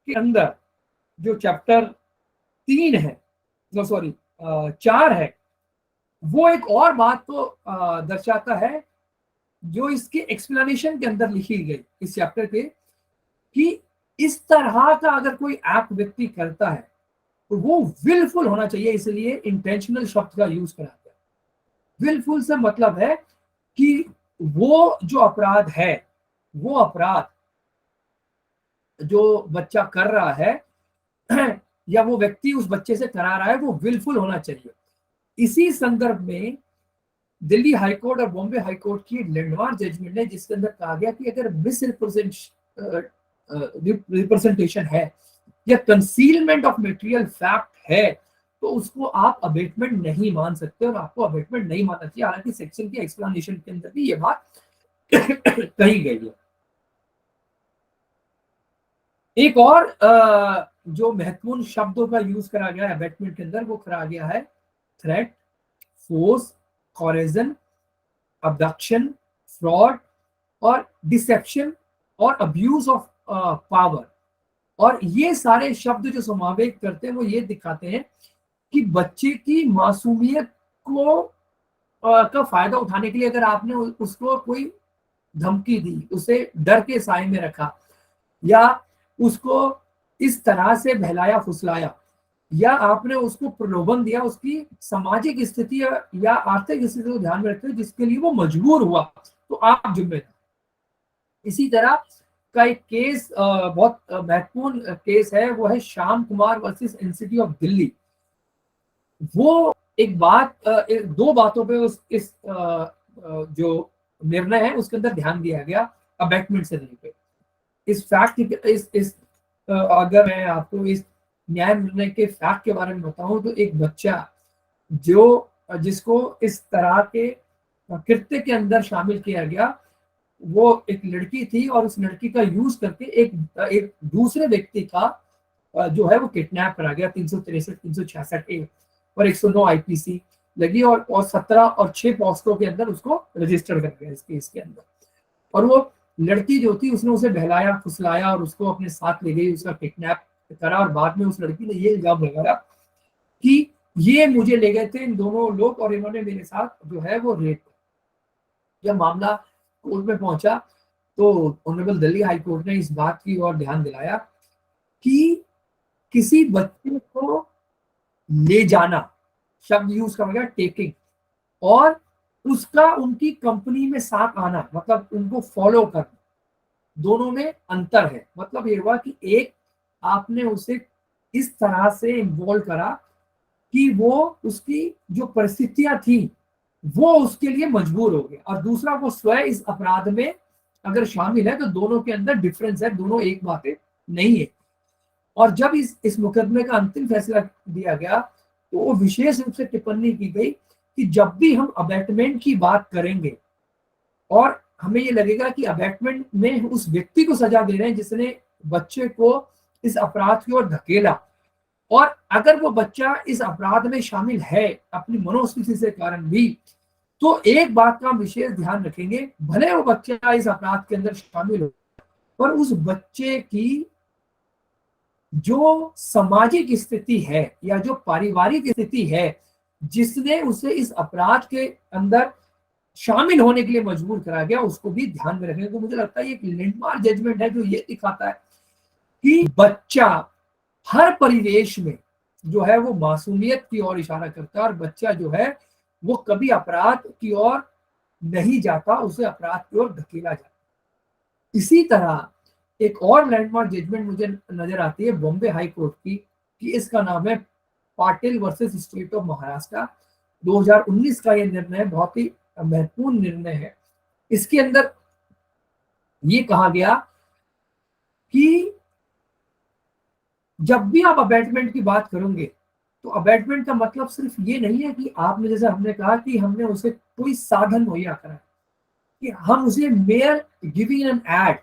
के अंदर जो चैप्टर 3 है, 4 है, वो एक और बात को दर्शाता है जो इसके एक्सप्लेनेशन के अंदर लिखी गई इस चैप्टर के, कि इस तरह का अगर कोई एक्ट व्यक्ति करता है तो वो विलफुल होना चाहिए, इसलिए इंटेंशनल शब्द का यूज करा गया। विलफुल से मतलब है कि वो जो अपराध है, वो अपराध जो बच्चा कर रहा है या वो व्यक्ति उस बच्चे से करा रहा है, वो विलफुल होना चाहिए। इसी संदर्भ में दिल्ली हाईकोर्ट और बॉम्बे हाईकोर्ट की लैंडमार्क जजमेंट है जिसके अंदर कहा गया कि अगर मिस रिप्रेजेंटेशन है या कंसीलमेंट ऑफ मटेरियल फैक्ट है तो उसको आप अबेटमेंट नहीं मान सकते और आपको अबेटमेंट नहीं मानना चाहिए। हालांकि सेक्शन के एक्सप्लेनेशन के अंदर भी ये बात कही गई है। एक और जो महत्वपूर्ण शब्दों का यूज करा गया है अबेटमेंट के अंदर, वो करा गया है थ्रेट, फोर्स, कॉरेजन, अबडक्शन, फ्रॉड और डिसेप्शन और अब्यूज ऑफ पावर। और ये सारे शब्द जो समावेश करते हैं वो ये दिखाते हैं कि बच्चे की मासूमियत को का फायदा उठाने के लिए अगर आपने उसको कोई धमकी दी, उसे डर के साए में रखा या उसको इस तरह से बहलाया फुसलाया या आपने उसको प्रलोभन दिया उसकी सामाजिक स्थिति या आर्थिक स्थिति को ध्यान में रखते हुए जिसके लिए वो मजबूर हुआ, तो आप जिम्मेदार। इसी तरह का एक केस बहुत महत्वपूर्ण केस है, वो है Shyam Kumar versus institute of Delhi. वो एक बात दो बातों पे इस जो निर्णय है उसके अंदर ध्यान दिया गया अबैटमेंट से रिलेटेड। इस फैक्ट इस अगर मैं आपको इस न्याय निर्णय के फैक्ट के बारे में बताऊं तो एक बच्चा जिसको इस तरह के कृत्य के अंदर शामिल किया गया, वो एक लड़की थी और उस लड़की का यूज करके एक दूसरे व्यक्ति का जो है वो किडनैप करा गया। 363, 366 ए और 109 आईपीसी लगी और 17 और 6 पॉस्को के अंदर उसको रजिस्टर कर गया इस केस के अंदर। और वो लड़की जो थी उसने उसे बहलाया फुसलाया और उसको अपने साथ ले गई, उसका किडनैप करा और बाद में उस लड़की ने ये इल्जाम लगाया कि ये मुझे ले गए थे इन दोनों लोग और इन्होंने मेरे साथ जो है वो रेप। जब मामला कोर्ट में पहुंचा तो ऑनरेबल दिल्ली हाई कोर्ट ने इस बात की ओर ध्यान दिलाया कि किसी बच्चे को ले जाना, शब्द यूज करा गया टेकिंग, और उसका उनकी कंपनी में साथ आना, मतलब उनको फॉलो करना, दोनों में अंतर है। मतलब ये हुआ कि एक आपने उसे इस तरह से इन्वॉल्व करा कि वो उसकी जो परिस्थितियां थी वो उसके लिए मजबूर हो गया, और दूसरा वो स्वयं इस अपराध में अगर शामिल है तो दोनों के अंदर डिफरेंस है, दोनों एक बातें नहीं है। और जब इस मुकदमे का अंतिम फैसला दिया गया तो वो विशेष रूप से टिप्पणी की गई कि जब भी हम अबैटमेंट की बात करेंगे और हमें ये लगेगा कि अबैटमेंट में उस व्यक्ति को सजा दे रहे हैं जिसने बच्चे को इस अपराध की ओर धकेला, और अगर वो बच्चा इस अपराध में शामिल है अपनी मनोस्थिति से कारण भी, तो एक बात का विशेष ध्यान रखेंगे, भले वो बच्चा इस अपराध के अंदर शामिल हो पर उस बच्चे की जो सामाजिक स्थिति है या जो पारिवारिक स्थिति है जिसने उसे इस अपराध के अंदर शामिल होने के लिए मजबूर करा गया, उसको भी ध्यान में रखेंगे। तो मुझे लगता है ये एक लैंडमार्क जजमेंट है जो ये दिखाता है कि बच्चा हर परिवेश में जो है वो मासूमियत की ओर इशारा करता है और बच्चा जो है वो कभी अपराध की ओर नहीं जाता, उसे अपराध की ओर धकेला जाता। इसी तरह एक और लैंडमार्क जजमेंट मुझे नजर आती है बॉम्बे हाई कोर्ट की, कि इसका नाम है Patil versus state of Maharashtra. 2019 का यह निर्णय बहुत ही महत्वपूर्ण निर्णय है। इसके अंदर ये कहा गया कि जब भी आप अबैटमेंट की बात करोगे तो अबैटमेंट का मतलब सिर्फ ये नहीं है कि आपने, जैसे हमने कहा कि हमने उसे कोई साधन मुहैया करा, कि हम उसे मेयर गिविंग एन एड,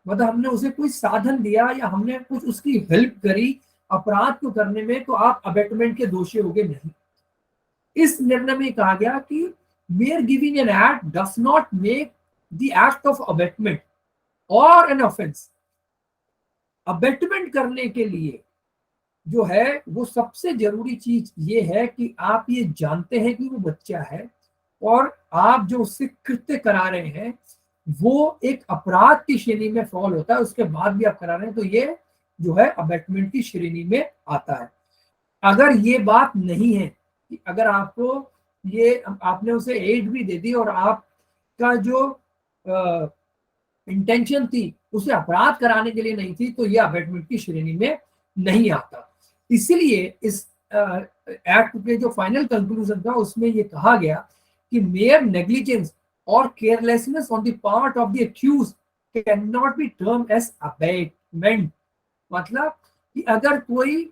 मतलब हमने उसे कोई साधन दिया या हमने कुछ उसकी हेल्प करी अपराध को करने में, तो आप अबैटमेंट के दोषी होगे नहीं। इस निर्णय में कहा गया कि mere giving an aid does not make the act of abetment और एन ऑफेंस। अबैटमेंट करने के लिए जो है वो सबसे जरूरी चीज ये है कि आप ये जानते हैं कि वो बच्चा है और आप जो उससे कृत्य करा रहे हैं वो एक अपराध की श्रेणी में फॉल होता है, उसके बाद भी आप करा रहे हैं तो ये जो है अबैटमेंट की श्रेणी में आता है। अगर ये बात नहीं है कि अगर आपको ये आपने उसे एड भी दे दी और आपका जो इंटेंशन थी उसे अपराध कराने के लिए नहीं थी, तो ये अबैटमेंट की श्रेणी में नहीं आता। इसीलिए इस एक्ट के जो फाइनल कंक्लूजन था उसमें ये कहा गया कि मेयर नेग्लिजेंस और carelessness on the part of the accused can not be termed as abetment. मतलब कि अगर कोई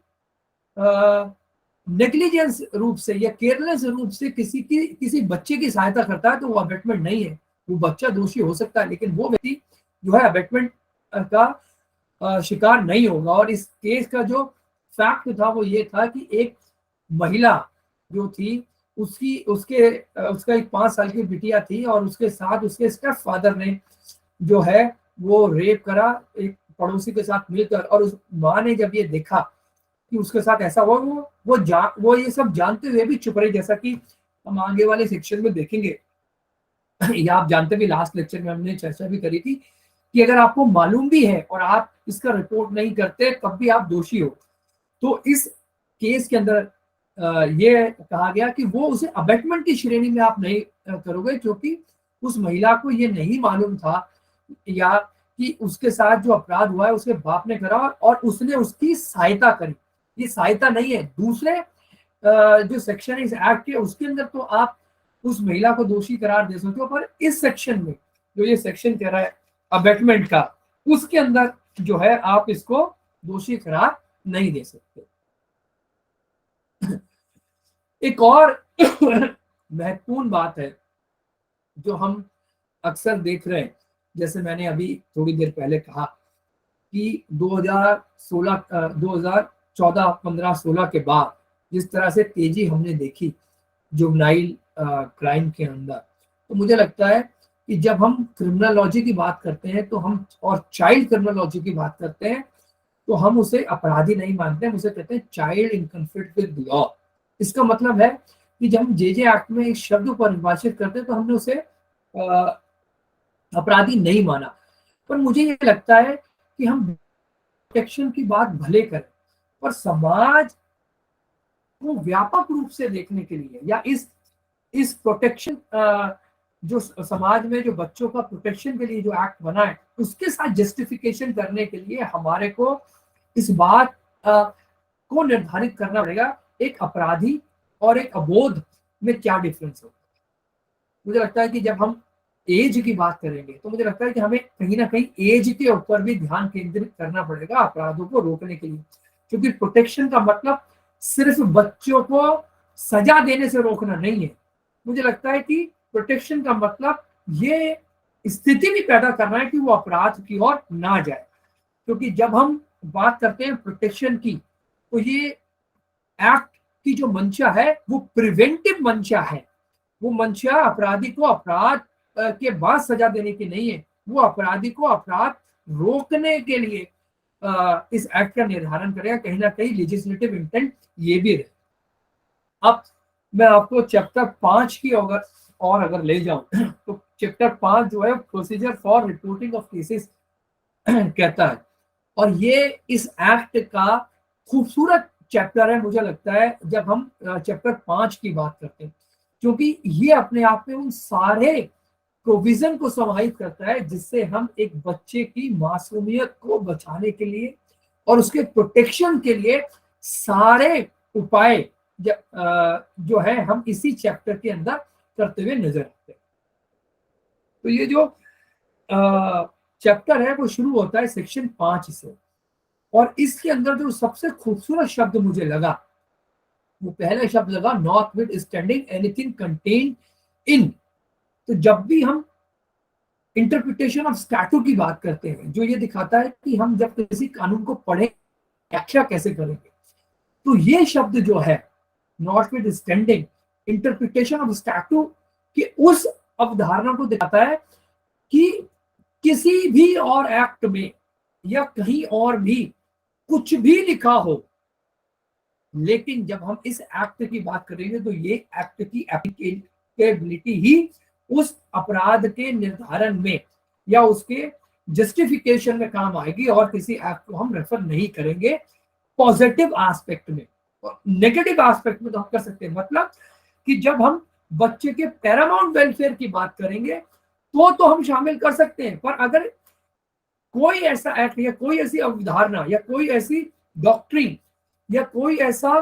नेग्लिजेंस रूप से या केयरलेस रूप से किसी बच्चे की सहायता करता है तो वो अबैटमेंट नहीं है। वो बच्चा दोषी हो सकता है लेकिन वो व्यक्ति जो है अबैटमेंट का शिकार नहीं होगा। और इस केस का जो फैक्ट था वो ये था कि एक महिला जो थी उसका एक 5 साल की बिटिया थी और उसके साथ उसके स्टेप फादर ने जो है वो रेप करा एक पड़ोसी के साथ मिलकर। और उस माँ ने जब ये देखा कि उसके साथ ऐसा हुआ वो ये सब जानते हुए भी चुप रही, जैसा कि हम आगे वाले सेक्शन में देखेंगे। या आप जानते भी लास्ट लेक्चर में हमने चर्चा भी करी थी कि अगर आपको मालूम भी है और आप इसका रिपोर्ट नहीं करते तब भी आप दोषी हो। तो इस केस के अंदर ये कहा गया कि वो उसे अबैटमेंट की श्रेणी में आप नहीं करोगे क्योंकि उस महिला को ये नहीं मालूम था या कि उसके साथ जो अपराध हुआ है उसके बाप ने करा और उसने उसकी सहायता करी। ये सहायता नहीं है। दूसरे जो सेक्शन है इस एक्ट के उसके अंदर तो आप उस महिला को दोषी करार दे सकते हो, पर इस सेक्शन में जो ये सेक्शन कह रहा है अबेटमेंट का, उसके अंदर जो है आप इसको दोषी करार नहीं दे सकते। एक और महत्वपूर्ण बात है जो हम अक्सर देख रहे हैं, जैसे मैंने अभी थोड़ी देर पहले कहा कि 2016 2014 15 16 के बाद जिस तरह से तेजी हमने देखी जुवेनाइल क्राइम के अंदर, तो मुझे लगता है कि जब हम क्रिमिनोलॉजी की बात करते हैं तो हम, और चाइल्ड क्रिमिनोलॉजी की बात करते हैं, तो हम उसे अपराधी नहीं मानते, हम उसे कहते हैं child in conflict with law. इसका मतलब है कि जब हम जे एक्ट में एक शब्द को परिभाषित करते हैं तो हमने उसे अपराधी नहीं माना। पर मुझे ये लगता है कि हम प्रोटेक्शन की बात भले करें, पर समाज को व्यापक रूप से देखने के लिए, या इस प्रोटेक्शन जो समाज में जो बच्चों का प्रोटेक्शन के लिए जो एक्ट बना है, उसके साथ जस्टिफिकेशन करने के लिए हमारे को इस बात को निर्धारित करना पड़ेगा एक अपराधी और एक अबोध में क्या डिफरेंस होगा। मुझे लगता है कि जब हम एज की बात करेंगे तो मुझे लगता है कि हमें कहीं ना कहीं एज के ऊपर भी ध्यान केंद्रित करना पड़ेगा अपराधों को रोकने के लिए, क्योंकि प्रोटेक्शन का मतलब सिर्फ बच्चों को सजा देने से रोकना नहीं है। मुझे लगता है कि प्रोटेक्शन का मतलब ये स्थिति भी पैदा करना है कि वो अपराध की ओर ना जाए, क्योंकि जब हम बात करते हैं प्रोटेक्शन की, तो ये एक्ट की जो मंशा है वो प्रिवेंटिव मंशा है। वो मंशा अपराधी को अपराध के बाद सजा देने की नहीं है, वो अपराधी को अपराध रोकने के लिए इस एक्ट का निर्धारण करेगा। कहीं ना कहीं लेजिस्लेटिव इंटेंट ये भी रहे। अब मैं आपको चैप्टर 5 की अगर ले जाऊं तो चैप्टर 5 जो है procedure for reporting of cases कहता है, और ये इस एक्ट का खूबसूरत चैप्टर है मुझे लगता है जब हम चैप्टर 5 की बात करते हैं, क्योंकि ये अपने आप में उन सारे प्रोविजन को समाहित करता है जिससे हम एक बच्चे की मासूमियत को बचाने के लिए और उसके प्रोटेक्शन के लिए सारे उपाय जो है हम इसी चैप्टर के अंदर करते हुए नजर आते हैं। तो ये जो चैप्टर है वो शुरू होता है सेक्शन 5 से, और इसके अंदर जो सबसे खूबसूरत शब्द मुझे लगा वो पहला शब्द लगा नॉटविथस्टैंडिंग एनीथिंग कंटेन्ड इन। तो जब भी हम इंटरप्रिटेशन ऑफ स्टैट्यूट की बात करते हैं, जो ये दिखाता है कि हम जब किसी कानून को पढ़ें व्याख्या कैसे करेंगे, तो ये शब्द जो है नॉटविथस्टैंडिंग इंटरप्रिटेशन ऑफ स्टैट्यूट की उस अवधारणा को दिखाता है कि किसी भी और एक्ट में या कहीं और भी कुछ भी लिखा हो, लेकिन जब हम इस एक्ट की बात करेंगे तो ये एक्ट की एप्लीकेबिलिटी ही उस अपराध के निर्धारण में या उसके जस्टिफिकेशन में काम आएगी, और किसी एक्ट को हम रेफर नहीं करेंगे पॉजिटिव एस्पेक्ट में। नेगेटिव एस्पेक्ट में तो हम कर सकते हैं, मतलब कि जब हम बच्चे के पैरामाउंट वेलफेयर की बात करेंगे तो हम शामिल कर सकते हैं, पर अगर कोई ऐसा एक्ट या कोई ऐसी अवधारणा या कोई ऐसी डॉक्ट्रिन या कोई ऐसा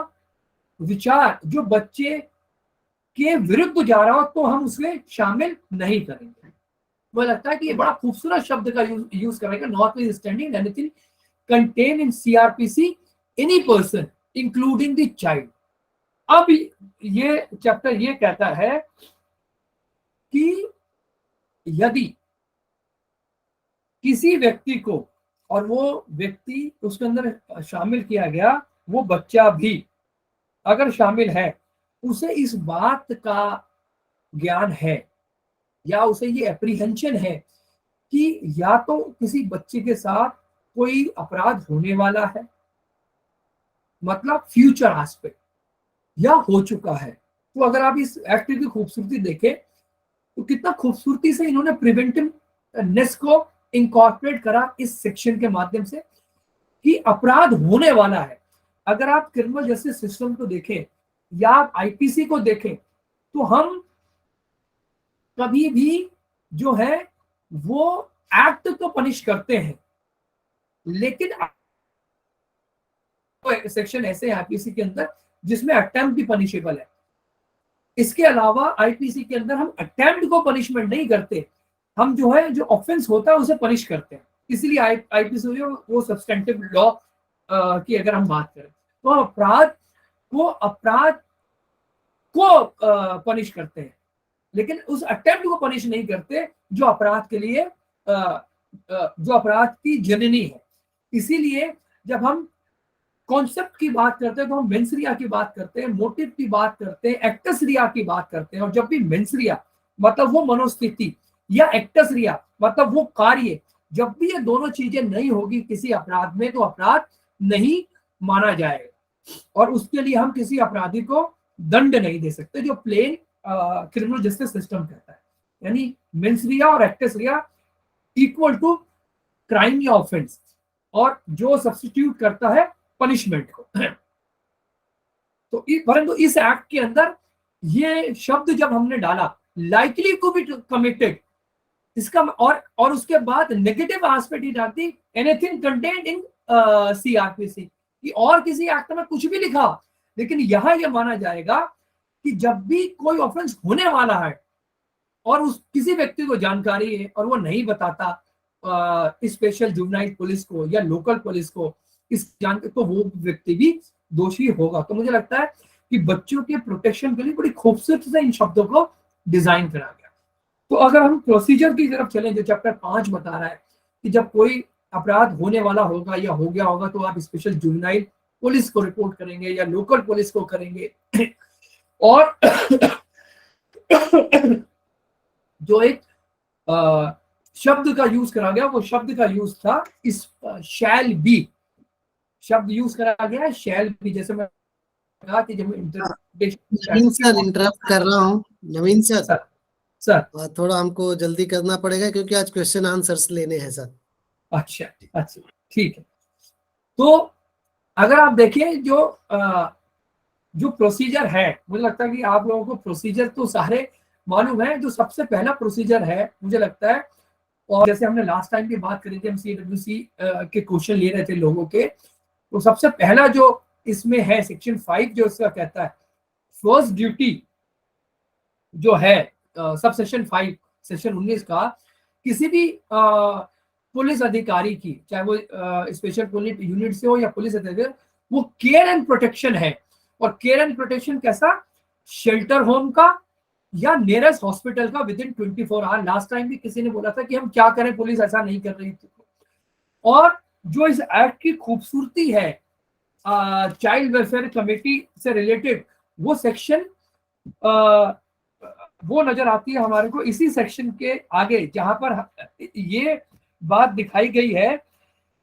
विचार जो बच्चे के विरुद्ध जा रहा हो तो हम उसे शामिल नहीं करेंगे। मुझे लगता है कि ये बड़ा खूबसूरत शब्द का यूज करेगा, notwithstanding anything contain in CrPC any person including the child. अब ये चैप्टर ये कहता है कि यदि किसी व्यक्ति को, और वो व्यक्ति उसके अंदर शामिल किया गया वो बच्चा भी अगर शामिल है, उसे इस बात का ज्ञान है या उसे ये एप्रीहेंशन है कि या तो किसी बच्चे के साथ कोई अपराध होने वाला है, मतलब फ्यूचर एस्पेक्ट, या हो चुका है। तो अगर आप इस एक्ट की खूबसूरती देखें तो कितना खूबसूरती से इन्होंने प्रिवेंटिवनेस को इंकॉर्पोरेट करा इस सेक्शन के माध्यम से कि अपराध होने वाला है। अगर आप क्रिमिनल जस्टिस सिस्टम को देखें या आप आईपीसी को देखें तो हम कभी भी जो है वो एक्ट तो पनिश करते हैं, लेकिन सेक्शन ऐसे आईपीसी के अंदर जिसमें अटेम्प्ट भी पनिशेबल है। इसके अलावा आईपीसी के अंदर हम अटेम्प्ट को पनिशमेंट नहीं करते, हम जो है जो ऑफेंस होता है उसे पनिश करते हैं। इसलिए आईपीसी वो सब्सटेंटिव लॉ की अगर हम बात करें तो अपराध को पनिश करते हैं, लेकिन उस अटेम्प्ट को पनिश नहीं करते जो अपराध के लिए जो अपराध की जननी है। इसीलिए जब हम कॉन्सेप्ट की बात करते हैं तो हम मेंस रिया की बात करते हैं, मोटिव की बात करते हैं, एक्टस रिया की बात करते हैं। और जब भी मेंस रिया मतलब वो मनोस्थिति या एक्टस रिया मतलब वो कार्य, जब भी ये दोनों चीजें नहीं होगी किसी अपराध में तो अपराध नहीं माना जाएगा और उसके लिए हम किसी अपराधी को दंड नहीं दे सकते, जो प्लेन क्रिमिनल जस्टिस सिस्टम कहता है। यानी मेंस रिया और actus rea equal to crime या ऑफेंस, और जो सब्स्टिट्यूट करता है पनिशमेंट को। तो परंतु इस एक्ट के अंदर ये शब्द जब हमने डाला लाइकली टू बी कमिटेड, इसका और उसके बाद नेगेटिव एस्पेक्ट ही डालती एनीथिंग कंटेन्ड इन सीआरपीसी कि और किसी एक्ट में कुछ भी लिखा, लेकिन यहां यह माना जाएगा कि जब भी कोई ऑफेंस होने वाला है और उस किसी व्यक्ति को जानकारी है और वो नहीं बताता स्पेशल जुवेनाइल पुलिस को या लोकल पुलिस को इस जानकारी, तो वो व्यक्ति भी दोषी होगा। तो मुझे लगता है कि बच्चों के प्रोटेक्शन के लिए बड़ी खूबसूरती से इन शब्दों को डिजाइन करा गया। तो अगर हम प्रोसीजर की तरफ चलें जो चैप्टर 5 बता रहा है कि जब कोई अपराध होने वाला होगा या हो गया होगा तो आप स्पेशल जुवेनाइल पुलिस को रिपोर्ट करेंगे या लोकल पुलिस को करेंगे। और जो एक शब्द का यूज करा गया वो शब्द का यूज था इस शैल बी शब्द यूज करा गया है, शैल बी। जैसे मैं कहा कि जब नवीन सर इंटरप्ट कर रहा हूँ। नवीन सर सर थोड़ा हमको जल्दी करना पड़ेगा क्योंकि आज क्वेश्चन आंसर्स लेने हैं सर। अच्छा ठीक है। तो अगर आप देखिए जो प्रोसीजर है, मुझे लगता है कि आप लोगों को प्रोसीजर तो सारे मालूम है। जो सबसे पहला प्रोसीजर है मुझे लगता है, और जैसे हमने लास्ट टाइम भी बात करी थी, हम CWC के क्वेश्चन ले रहे थे लोगों के, तो सबसे पहला जो इसमें है सेक्शन 5 जो इसका कहता है फर्स्ट ड्यूटी जो है सब सेक्शन 5 सेक्शन 19 का किसी भी पुलिस अधिकारी की, चाहे वो स्पेशल पुलिस यूनिट से हो या पुलिस अधिकारी, वो केयर एंड प्रोटेक्शन है। और केयर एंड प्रोटेक्शन कैसा, शेल्टर होम का या नियरेस्ट हॉस्पिटल का within 24 hour. Last time भी किसी ने बोला था कि हम क्या करें, पुलिस ऐसा नहीं कर रही थी। और जो इस एक्ट की खूबसूरती है चाइल्ड वेलफेयर कमेटी से रिलेटेड, वो सेक्शन वो नजर आती है हमारे को इसी सेक्शन के आगे, जहां पर ये बात दिखाई गई है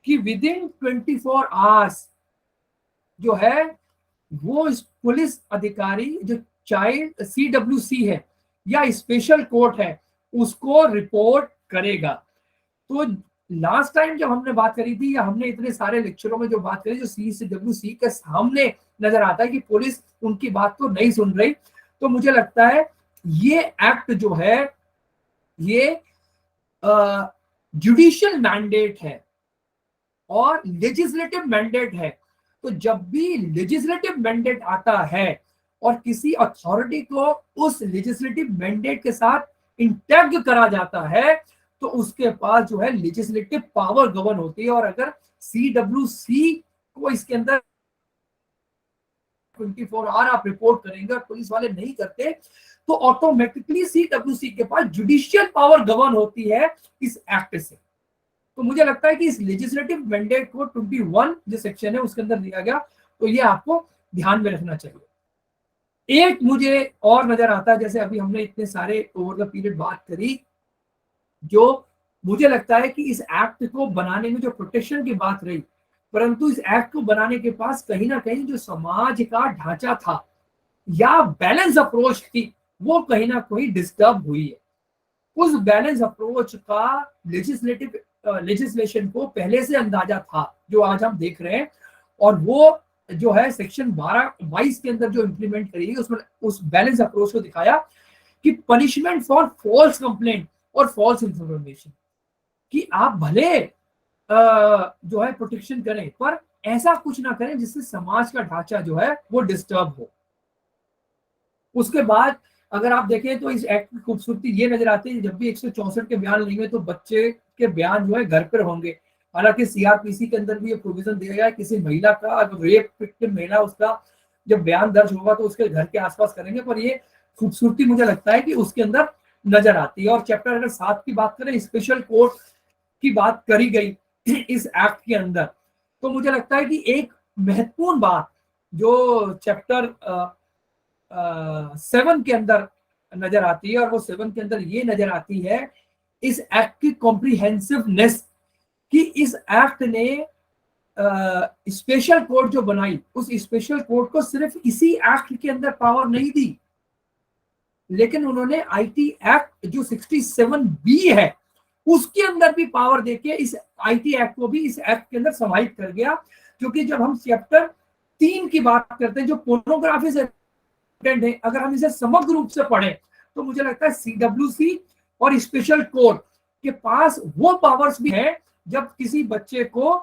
कि विद इन 24 आवर्स जो है वो इस पुलिस अधिकारी जो चाइल्ड CWC है या स्पेशल कोर्ट है उसको रिपोर्ट करेगा। तो लास्ट टाइम जब हमने बात करी थी या हमने इतने सारे लेक्चरों में जो बात करी, जो CWC के सामने नजर आता है कि पुलिस उनकी बात को नहीं सुन रही, तो मुझे लगता है ये एक्ट जो है ये जुडिशियल मैंडेट है और लेजिस्लेटिव मैंडेट है। तो जब भी लेजिस्लेटिव मैंडेट आता है और किसी अथॉरिटी को उस लेजिस्लेटिव मैंडेट के साथ इंटैग करा जाता है तो उसके पास जो है लेजिस्लेटिव पावर गवर्न होती है। और अगर CWC को इसके अंदर 24 आवर आप रिपोर्ट करेंगे और पुलिस वाले नहीं करते तो ऑटोमेटिकली CWC के पास जुडिशियल पावर गवर्न होती है इस एक्ट से। तो मुझे लगता है कि इस लेजिस्लेटिव मैंडेट को 21 जो सेक्शन है उसके अंदर दिया गया, तो ये आपको ध्यान में रखना चाहिए। एक मुझे और नजर आता है, जैसे अभी हमने इतने सारे ओवर द पीरियड बात करी, जो मुझे लगता है कि इस एक्ट को बनाने में जो प्रोटेक्शन की बात रही, परंतु इस एक्ट को बनाने के पास कहीं ना कहीं जो समाज का ढांचा था या बैलेंस अप्रोच थी वो कहीं ना कहीं डिस्टर्ब हुई है। उस बैलेंस अप्रोच का लेजिस्लेशन को पहले से अंदाजा था जो आज हम देख रहे हैं, और वो जो है सेक्शन 12-22 के अंदर जो इंप्लीमेंट करी गई उसमें उस बैलेंस अप्रोच को दिखाया कि पनिशमेंट फॉर फॉल्स कंप्लेंट और फॉल्स इंफॉर्मेशन, कि आप भले जो है प्रोटेक्शन करें पर ऐसा कुछ ना करें जिससे समाज का ढांचा जो है वो डिस्टर्ब हो। उसके बाद अगर आप देखें तो इस एक्ट की खूबसूरती ये नजर आती है, जब भी 164 के बयान लेंगे तो बच्चे के बयान जो है घर पर होंगे। हालांकि सीआरपीसी के अंदर भी ये प्रोविजन दिया गया है, किसी महिला का अगर रेप विक्टिम महिला उसका जब बयान दर्ज होगा तो उसके घर के आसपास करेंगे, पर ये खूबसूरती मुझे लगता है कि उसके अंदर नजर आती है। और चैप्टर अगर 7 की बात करें, स्पेशल कोर्ट की बात करी गई इस एक्ट के अंदर, तो मुझे लगता है कि एक महत्वपूर्ण बात जो चैप्टर 7 के अंदर नजर आती है, और वो 7 के अंदर ये नजर आती है इस एक्ट की कॉम्प्रिहेंसिवनेस, कि इस एक्ट ने स्पेशल कोर्ट जो बनाई, उस स्पेशल कोर्ट को सिर्फ इसी एक्ट के अंदर पावर नहीं दी, लेकिन उन्होंने आईटी एक्ट जो 67B है उसके अंदर भी पावर देके इस आईटी एक्ट को भी इस एक्ट के अंदर समाहित कर गया। क्योंकि जब हम चैप्टर 3 की बात करते हैं जो पोर्नोग्राफी से है, अगर हम इसे समग्र रूप से पढ़ें तो मुझे लगता है सीडब्ल्यूसी और स्पेशल कोर्ट के पास वो पावर्स भी है जब किसी बच्चे को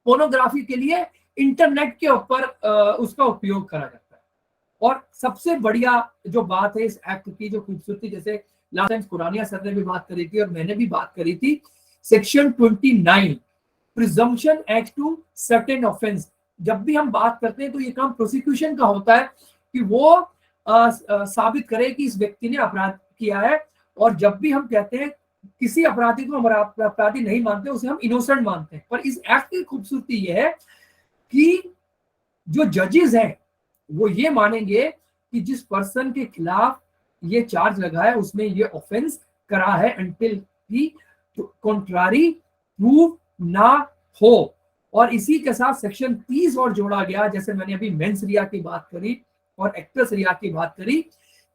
पोर्नोग्राफी के लिए इंटरनेट के ऊपर उसका उपयोग करा जाता है। और सबसे बढ़िया जो बात है इस एक्ट की, जो खूबसूरती, जैसे लास्ट टाइम कुरानिया सर ने भी बात करी थी और मैंने भी बात करी थी, section 29 presumption act to certain offence. जब भी हम बात करते हैं तो ये काम प्रोसिक्यूशन का होता है कि वो साबित करे कि इस व्यक्ति ने अपराध किया है। और जब भी हम कहते हैं किसी अपराधी को हम अपराधी नहीं मानते, उसे हम इनोसेंट मानते हैं। पर इस एक्ट की खूबसूरती ये है कि जो जजेस हैं वो ये मानेंगे कि जिस पर्सन के खिलाफ ये चार्ज लगा है उसने ये ऑफेंस करा है, अंटिल की कॉन्ट्रारी प्रूव ना हो। और इसी के साथ सेक्शन 30 और जोड़ा गया, जैसे मैंने अभी मेंस रिया की बात करी और एक्ट्रेस रिया की बात करी,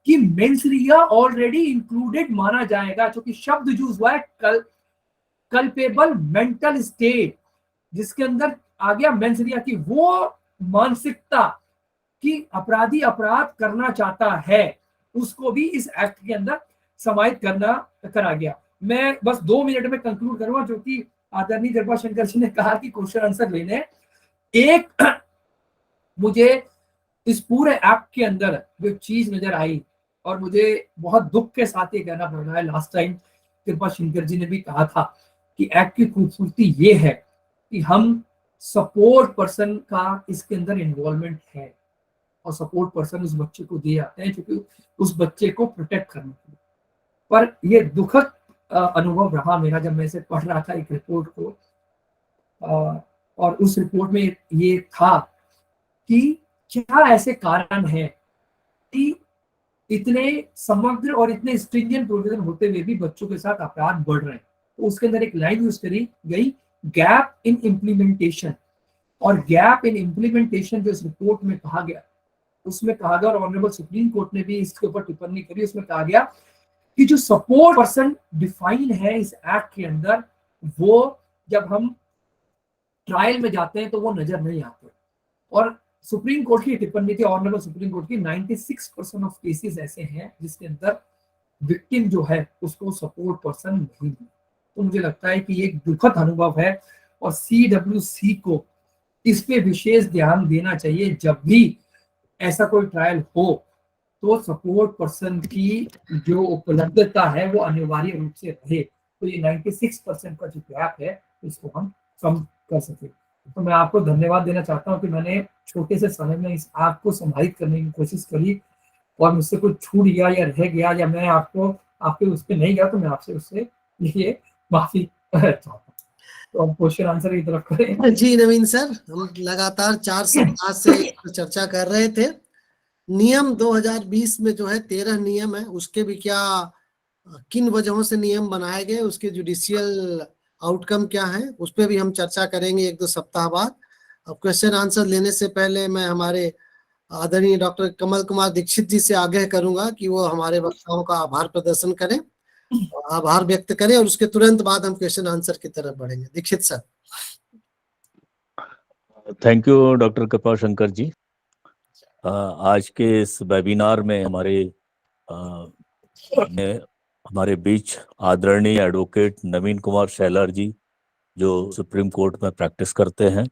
कि मेंस रिया ऑलरेडी इंक्लूडेड माना जाएगा, क्योंकि शब्द यूज हुआ है कल्पेबल मेंटल स्टेट, जिसके अंदर आ गया मेंस रिया की वो मानसिकता कि अपराधी अपराध करना चाहता है, उसको भी इस एक्ट के अंदर समाहित करा गया। मैं बस 2 मिनट में कंक्लूड करूंगा, जो कि आदरणीय कृपा शंकर जी ने कहा कि क्वेश्चन आंसर लेने। एक मुझे इस पूरे एक्ट के अंदर जो चीज नजर आई, और मुझे बहुत दुख के साथ ये कहना पड़ रहा है, लास्ट टाइम कृपा शंकर जी ने भी कहा था कि एक्ट की खूबसूरती ये है कि हम सपोर्ट पर्सन का इसके अंदर इन्वॉल्वमेंट है, और सपोर्ट पर्सन उस बच्चे को दिए जाते हैं क्योंकि उस बच्चे को प्रोटेक्ट करने के लिए। पर ये दुखद अनुभव रहा मेरा जब मैं इसे पढ़ रहा था एक रिपोर्ट को, और उस रिपोर्ट में ये था कि क्या ऐसे कारण है कि इतने समग्र और इतने स्ट्रिंजेंट प्रोविजन होते हुए भी बच्चों के साथ अपराध बढ़ रहे हैं। तो उसके अंदर एक लाइन यूज करी गई, गैप इन इम्प्लीमेंटेशन। और गैप इन इम्प्लीमेंटेशन जो इस रिपोर्ट में कहा गया, उसमें कहा गया, और ऑनरेबल सुप्रीम कोर्ट ने भी इसके ऊपर टिप्पणी करी, उसमें कहा गया कि जो सपोर्ट पर्सन डिफाइन है इस एक्ट के अंदर, वो जब हम ट्रायल में जाते हैं तो वो नजर नहीं आते। और सुप्रीम कोर्ट की टिप्पणी थी, ऑनरेबल सुप्रीम कोर्ट की, 96% ऑफ केसेस ऐसे हैं जिसके अंदर विक्टिम जो है उसको सपोर्ट पर्सन नहीं मिला। तो मुझे लगता है कि ये एक दुखद अनुभव है, और CWC को इस पे विशेष ध्यान देना चाहिए। जब भी ऐसा कोई ट्रायल हो तो सपोर्ट पर्सन की जो उपलब्धता है वो अनिवार्य रूप से रहे, तो ये 96% का जो गैप है इसको हम कम कर सके। तो मैं आपको धन्यवाद देना चाहता हूँ कि मैंने छोटे से समय में इस आग को संभालित करने की कोशिश करी, और मुझसे कुछ छूट गया या रह गया या मैं आपके उस पर नहीं गया तो मैं आपसे उससे लिए माफी चाहता हूँ। तो हम क्वेश्चन आंसर की तरफ करें। जी नवीन सर, हम लगातार 4 सप्ताह से चर्चा कर रहे थे। नियम 2020 में जो है 13 नियम है, उसके भी क्या किन वजहों से नियम बनाए गए, उसके जुडिशियल आउटकम क्या है, उस पर भी हम चर्चा करेंगे 1-2 सप्ताह बाद। अब क्वेश्चन आंसर लेने से पहले मैं हमारे आदरणीय डॉक्टर कमल कुमार दीक्षित जी से आग्रह करूंगा कि वो हमारे वक्ताओं का आभार प्रदर्शन करें, आभार व्यक्त करें, और उसके तुरंत बाद हम क्वेश्चन आंसर की तरफ बढ़ेंगे। Dikshit sir. Thank you doctor Kripa Shankar जी। आज के इस वेबिनार में हमारे बीच आदरणीय एडवोकेट नवीन कुमार शैलर जी, जो सुप्रीम कोर्ट में प्रैक्टिस करते हैं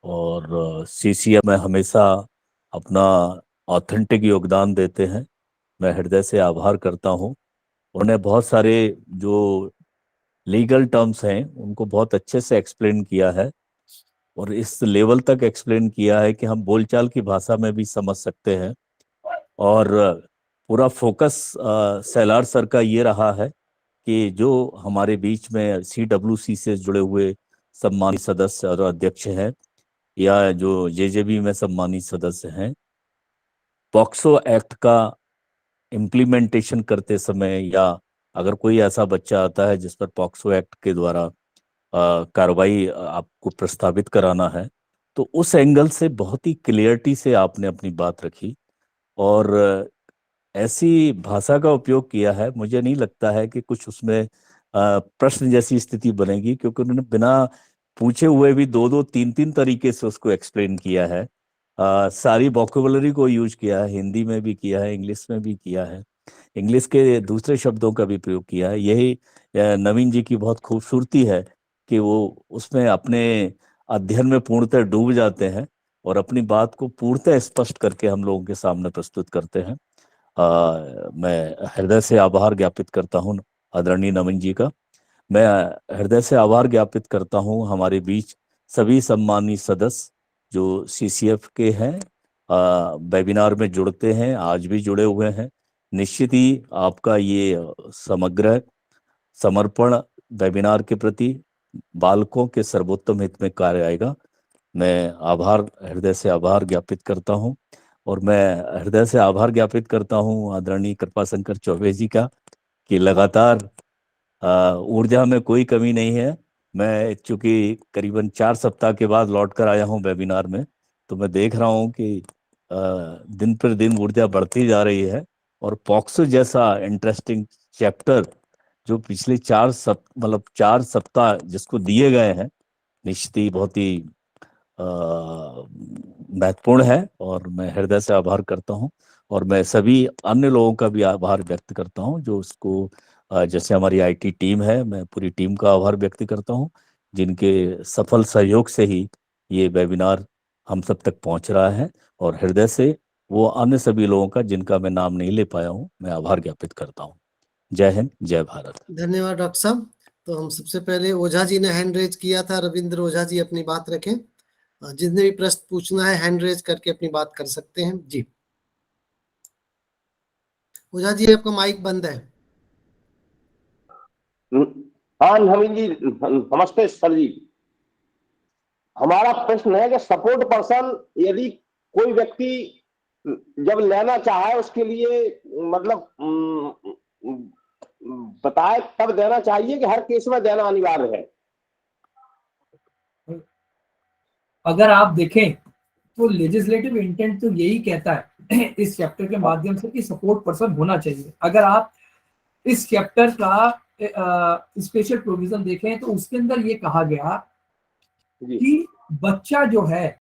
और CCM में हमेशा अपना ऑथेंटिक योगदान देते हैं। मैं हृदय से आभार करता हूँ। उन्होंने बहुत सारे जो लीगल टर्म्स हैं उनको बहुत अच्छे से एक्सप्लेन किया है, और इस लेवल तक एक्सप्लेन किया है कि हम बोलचाल की भाषा में भी समझ सकते हैं। और पूरा फोकस सेलार सर का ये रहा है कि जो हमारे बीच में CWC से जुड़े हुए सम्मानित सदस्य और अध्यक्ष हैं, या जो JJB में सम्मानित सदस्य हैं, पॉक्सो एक्ट का इम्प्लीमेंटेशन करते समय, या अगर कोई ऐसा बच्चा आता है जिस पर पॉक्सो एक्ट के द्वारा कार्रवाई आपको प्रस्तावित कराना है, तो उस एंगल से बहुत ही क्लियरिटी से आपने अपनी बात रखी और ऐसी भाषा का उपयोग किया है। मुझे नहीं लगता है कि कुछ उसमें प्रश्न जैसी स्थिति बनेगी, क्योंकि उन्होंने बिना पूछे हुए भी दो दो तीन तीन तरीके से उसको एक्सप्लेन किया है। सारी वोकैबुलरी को यूज किया है, हिंदी में भी किया है, इंग्लिश में भी किया है, इंग्लिश के दूसरे शब्दों का भी प्रयोग किया है। यही नवीन जी की बहुत खूबसूरती है कि वो उसमें अपने अध्ययन में पूर्णतः डूब जाते हैं और अपनी बात को पूर्णतः स्पष्ट करके हम लोगों के सामने प्रस्तुत करते हैं। मैं हृदय से आभार ज्ञापित करता हूँ आदरणीय नवीन जी का। मैं हृदय से आभार ज्ञापित करता हूँ हमारे बीच सभी सम्मानित सदस्य जो CCF के हैं, वेबिनार में जुड़ते हैं, आज भी जुड़े हुए हैं। निश्चित ही आपका ये समग्र समर्पण वेबिनार के प्रति बालकों के सर्वोत्तम हित में कार्य आएगा। मैं हृदय से आभार ज्ञापित करता हूँ। और मैं हृदय से आभार ज्ञापित करता हूँ आदरणीय कृपाशंकर चौबे जी का कि लगातार ऊर्जा में कोई कमी नहीं है। मैं चूंकि करीबन 4 सप्ताह के बाद लौट कर आया हूँ वेबिनार में, तो मैं देख रहा हूँ कि दिन पर दिन ऊर्जा बढ़ती जा रही है। और पॉक्सो जैसा इंटरेस्टिंग चैप्टर जो पिछले 4 सप्ताह जिसको दिए गए हैं, निश्चित ही बहुत ही महत्वपूर्ण है। और मैं हृदय से आभार करता हूँ। और मैं सभी अन्य लोगों का भी आभार व्यक्त करता हूँ जो उसको जैसे हमारी IT टीम है, मैं पूरी टीम का आभार व्यक्त करता हूँ जिनके सफल सहयोग से ही ये वेबिनार हम सब तक पहुंच रहा है। और हृदय से वो अन्य सभी लोगों का जिनका मैं नाम नहीं ले पाया हूँ, मैं आभार ज्ञापित करता हूँ। जय हिंद, जय भारत। धन्यवाद डॉक्टर साहब। तो हम सबसे पहले ओझा जी ने हैंड रेज किया था, रविंद्र ओझा जी अपनी बात रखें। जिसने भी प्रश्न पूछना है हैंड रेज करके अपनी बात कर सकते हैं जी। ओझा जी आपका माइक बंद है। हाँ नवीन जी, नमस्ते सर जी। हमारा प्रश्न है कि सपोर्ट पर्सन यदि कोई व्यक्ति जब लेना चाहे उसके लिए मतलब बताए तब देना चाहिए कि हर केस में देना अनिवार्य है? अगर आप देखें तो लेजिस्लेटिव इंटेंट तो यही कहता है इस चैप्टर के माध्यम से कि सपोर्ट पर्सन होना चाहिए। अगर आप इस चैप्टर का स्पेशल प्रोविजन देखें तो उसके अंदर ये कहा गया कि बच्चा जो है